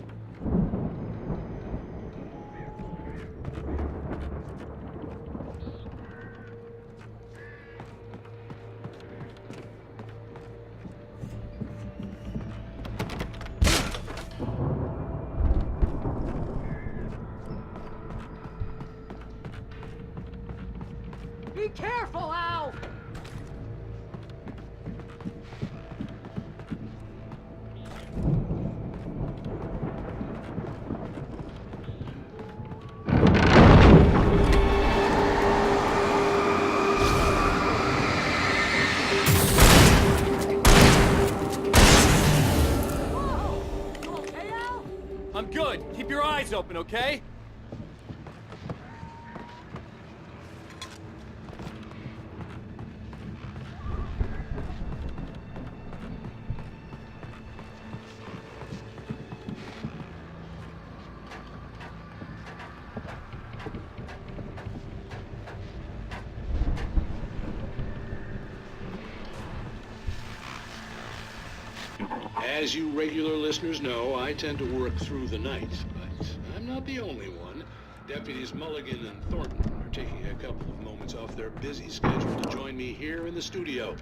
Be careful, Al! I'm good. Keep your eyes open, okay? As you regular listeners know, I tend to work through the night, but I'm not the only one. Deputies Mulligan and Thornton are taking a couple of moments off their busy schedule to join me here in the studio.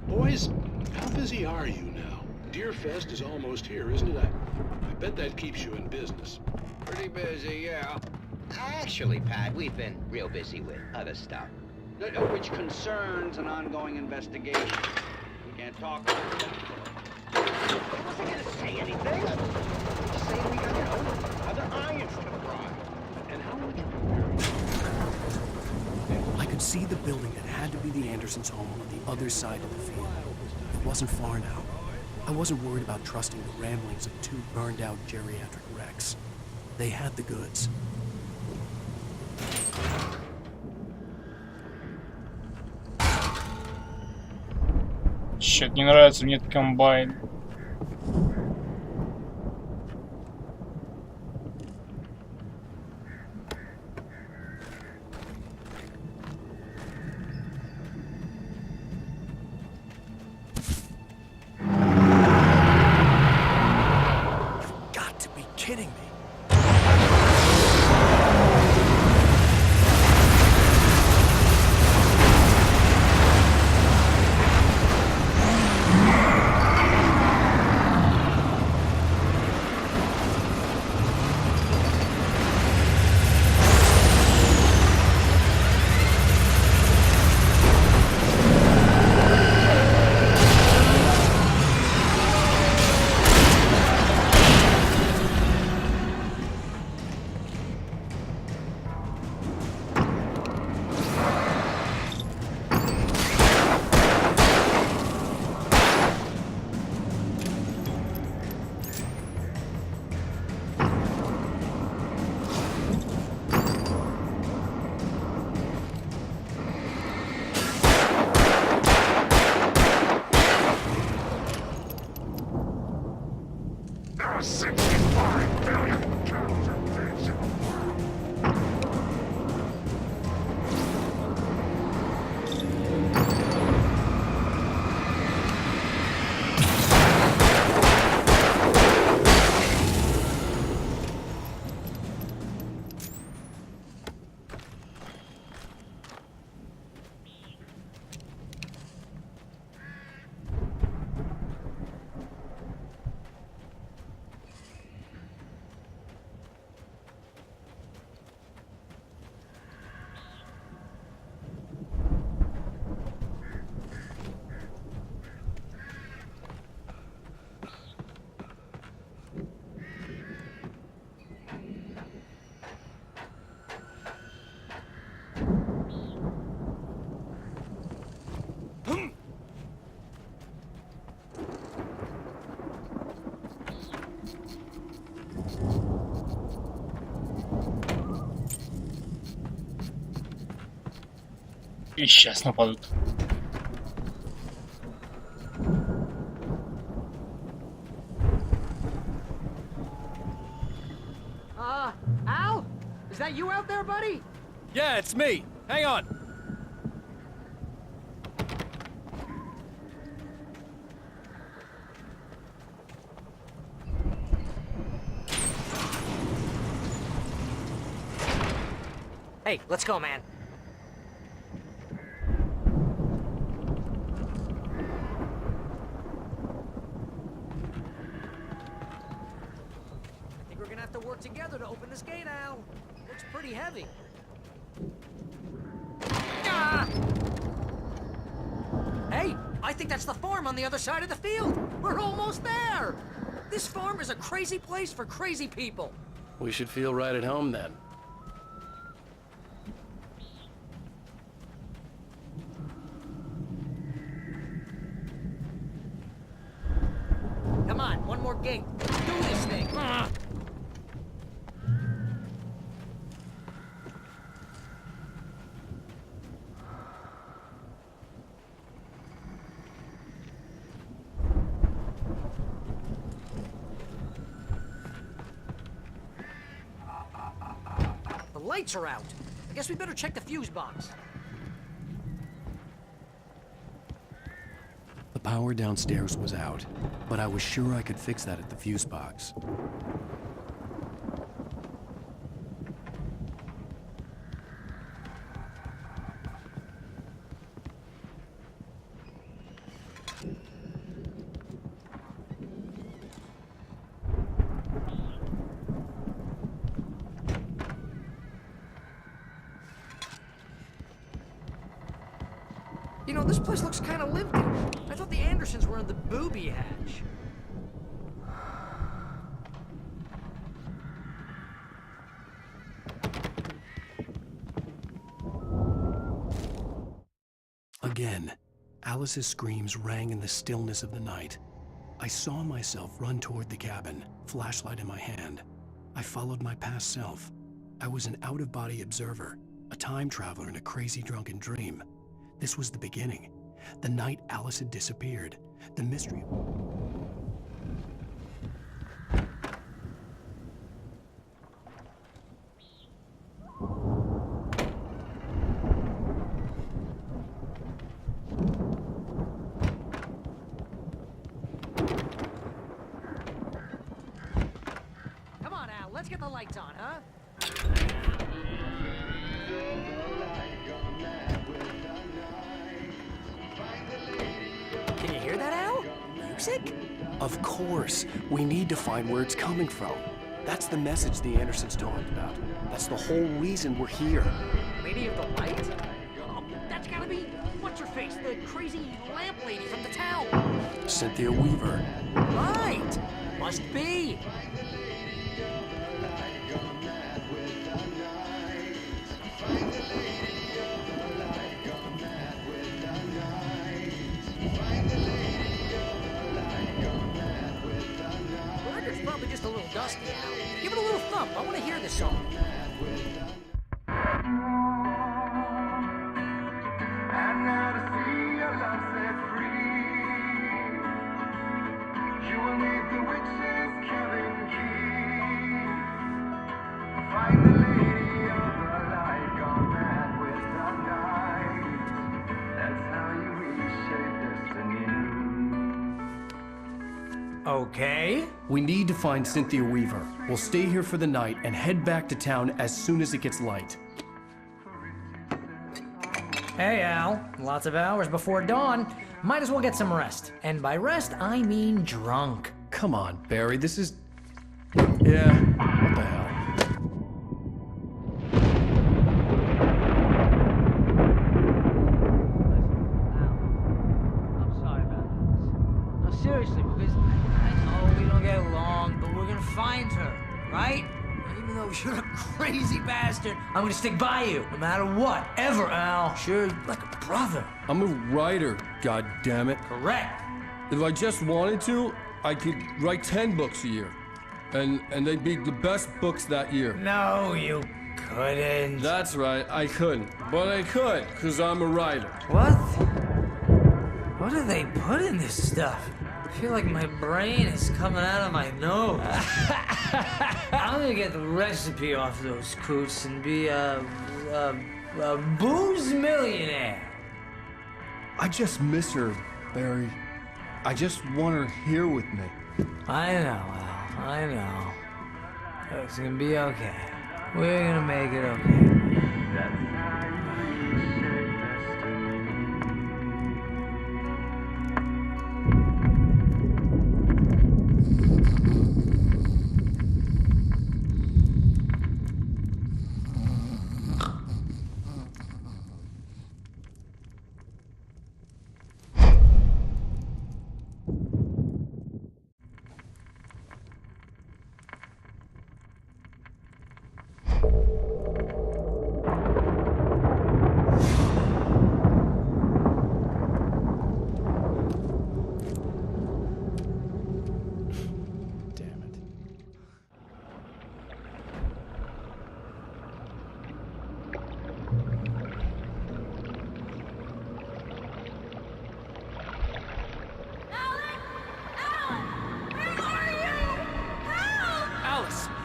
Boys, how busy are you now? Deerfest is almost here, isn't it? I bet that keeps you in business. Pretty busy, yeah. Actually, Pat, we've been real busy with other stuff, which concerns an ongoing investigation. We can't talk about that. I wasn't gonna say anything. Just saying we got, other irons to fry. And how would you compare it? I could see the building that had to be the Andersons' home on the other side of the field. It wasn't far now. I wasn't worried about trusting the ramblings of two burned-out geriatric wrecks. They had the goods. Чё-то не нравится мне этот комбайн. Got to be kidding me. И сейчас нападут. Al? Is that you out there, buddy? Yeah, it's me. Hang on. Hey, let's go, man. I think we're gonna have to work together to open this gate, Al. Looks pretty heavy. Ah! Hey, I think that's the farm on the other side of the field. We're almost there. This farm is a crazy place for crazy people. We should feel right at home then. Come on, one more gate. Do this thing. The lights are out. I guess we better check the fuse box. The power downstairs was out, but I was sure I could fix that at the fuse box. You know, this place looks kind of lived in. I thought the Andersons were in the booby hatch. Again, Alice's screams rang in the stillness of the night. I saw myself run toward the cabin, flashlight in my hand. I followed my past self. I was an out-of-body observer, a time traveler in a crazy drunken dream. This was the beginning. The night Alice had disappeared. The mystery. Come on, Al, let's get the lights on, huh? Can you hear that, Al? Music? Of course. We need to find where it's coming from. That's the message the Andersons talked about. That's the whole reason we're here. Lady of the Light? Oh, that's gotta be what's-her-face, the crazy lamp lady from the town. Cynthia Weaver. Right! Must be. The record's probably just a little dusty, Al. Give it a little thump. I want to hear this song. Okay. We need to find Cynthia Weaver. We'll stay here for the night and head back to town as soon as it gets light. Hey, Al. Lots of hours before dawn. Might as well get some rest. And by rest, I mean drunk. Come on, Barry, this is... Yeah, what the hell? I'm sorry about this. No, seriously, because I know we don't get along, but we're gonna find her, right? And even though you're a crazy bastard, I'm gonna stick by you, no matter what, ever, Al. Sure, like a brother. I'm a writer, goddammit. Correct. If I just wanted to, I could write 10 books a year. And they'd be the best books that year. No, you couldn't. That's right, I couldn't. But I could, because I'm a writer. What? What do they put in this stuff? I feel like my brain is coming out of my nose. I'm gonna get the recipe off those coots and be booze millionaire. I just miss her, Barry. I just want her here with me. I know, Al. I know. It's gonna be okay. We're gonna make it okay.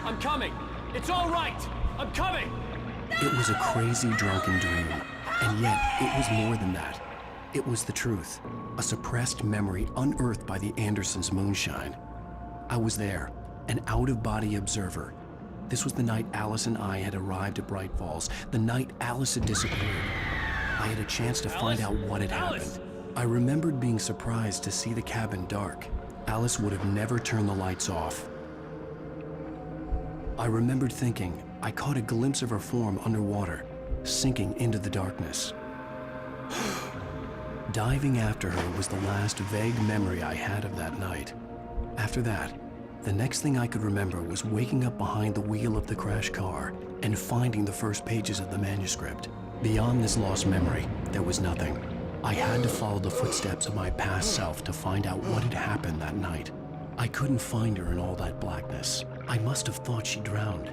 I'm coming! It's all right! I'm coming! It was a crazy, drunken dream, and yet it was more than that. It was the truth, a suppressed memory unearthed by the Andersons' moonshine. I was there, an out-of-body observer. This was the night Alice and I had arrived at Bright Falls, the night Alice had disappeared. I had a chance to find out what had happened. I remembered being surprised to see the cabin dark. Alice would have never turned the lights off. I remembered thinking I caught a glimpse of her form underwater, sinking into the darkness. Diving after her was the last vague memory I had of that night. After that, the next thing I could remember was waking up behind the wheel of the crashed car and finding the first pages of the manuscript. Beyond this lost memory, there was nothing. I had to follow the footsteps of my past self to find out what had happened that night. I couldn't find her in all that blackness. I must have thought she drowned.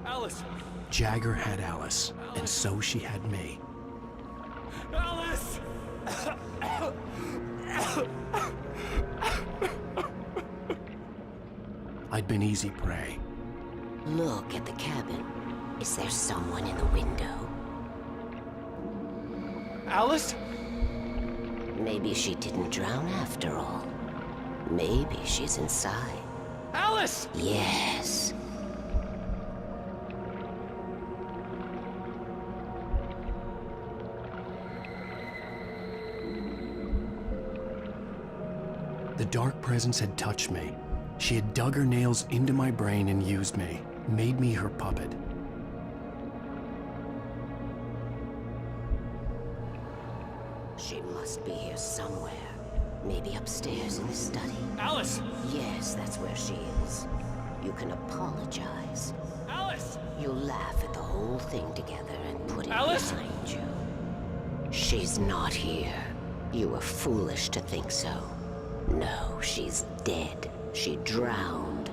Alice! Jagger had Alice, and so she had me. Alice! I'd been easy prey. Look at the cabin. Is there someone in the window? Alice? Maybe she didn't drown after all. Maybe she's inside. Alice! Yes. The dark presence had touched me. She had dug her nails into my brain and used me, made me her puppet. She must be here somewhere. Maybe upstairs in the study. Alice! Yes, that's where she is. You can apologize. Alice! You'll laugh at the whole thing together and put it Alice! behind you. She's not here. You were foolish to think so. No, she's dead. She drowned.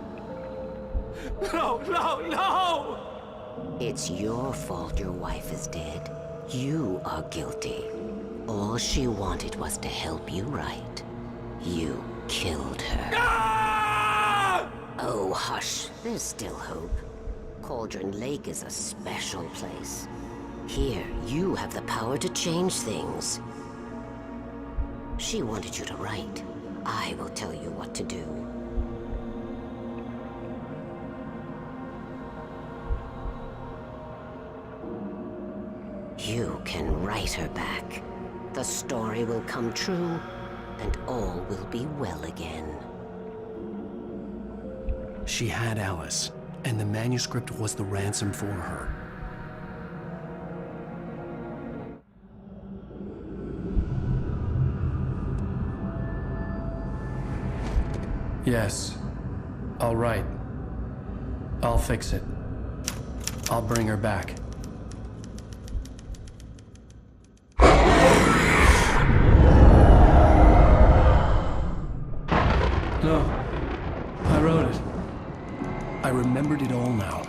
No, no, no! It's your fault your wife is dead. You are guilty. All she wanted was to help you right. You killed her. Ah! Oh, hush. There's still hope. Cauldron Lake is a special place. Here, you have the power to change things. She wanted you to write. I will tell you what to do. You can write her back. The story will come true, and all will be well again. She had Alice, and the manuscript was the ransom for her. Yes. All right. I'll fix it. I'll bring her back. No. I wrote it. I remembered it all now.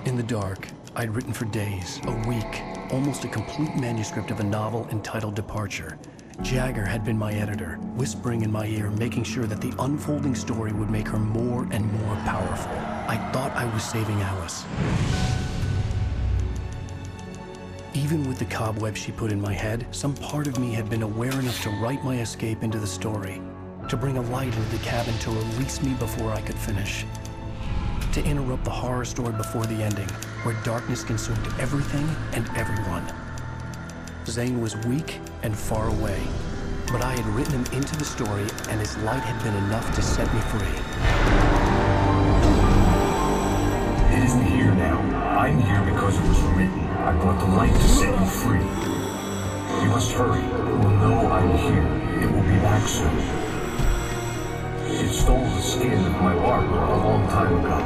In the dark, I'd written for days, a week, almost a complete manuscript of a novel entitled Departure. Jagger had been my editor, whispering in my ear, making sure that the unfolding story would make her more and more powerful. I thought I was saving Alice. Even with the cobweb she put in my head, some part of me had been aware enough to write my escape into the story, to bring a light into the cabin to release me before I could finish, to interrupt the horror story before the ending, where darkness consumed everything and everyone. Zane was weak and far away, but I had written him into the story, and his light had been enough to set me free. It isn't here now. I'm here because it was written. I brought the light to set you free. You must hurry. It will know I'm here. It will be back soon. It stole the skin of my Barbara a long time ago.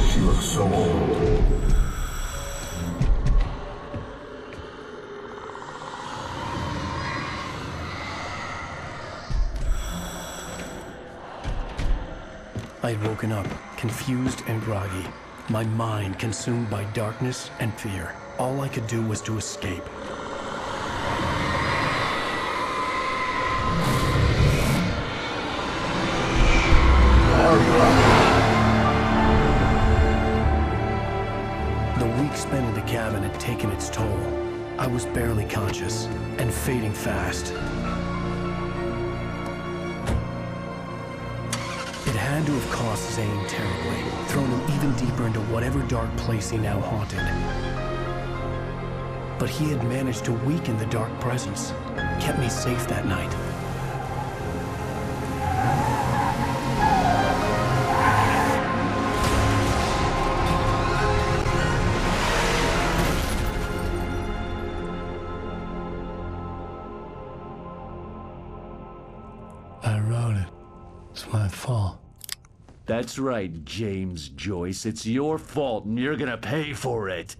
She looks so old. I had woken up, confused and groggy, my mind consumed by darkness and fear. All I could do was to escape. The week spent in the cabin had taken its toll. I was barely conscious and fading fast. It had to have cost Zane terribly, thrown him even deeper into whatever dark place he now haunted. But he had managed to weaken the dark presence, kept me safe that night. I wrote it. It's my fault. That's right, James Joyce. It's your fault, and you're gonna pay for it.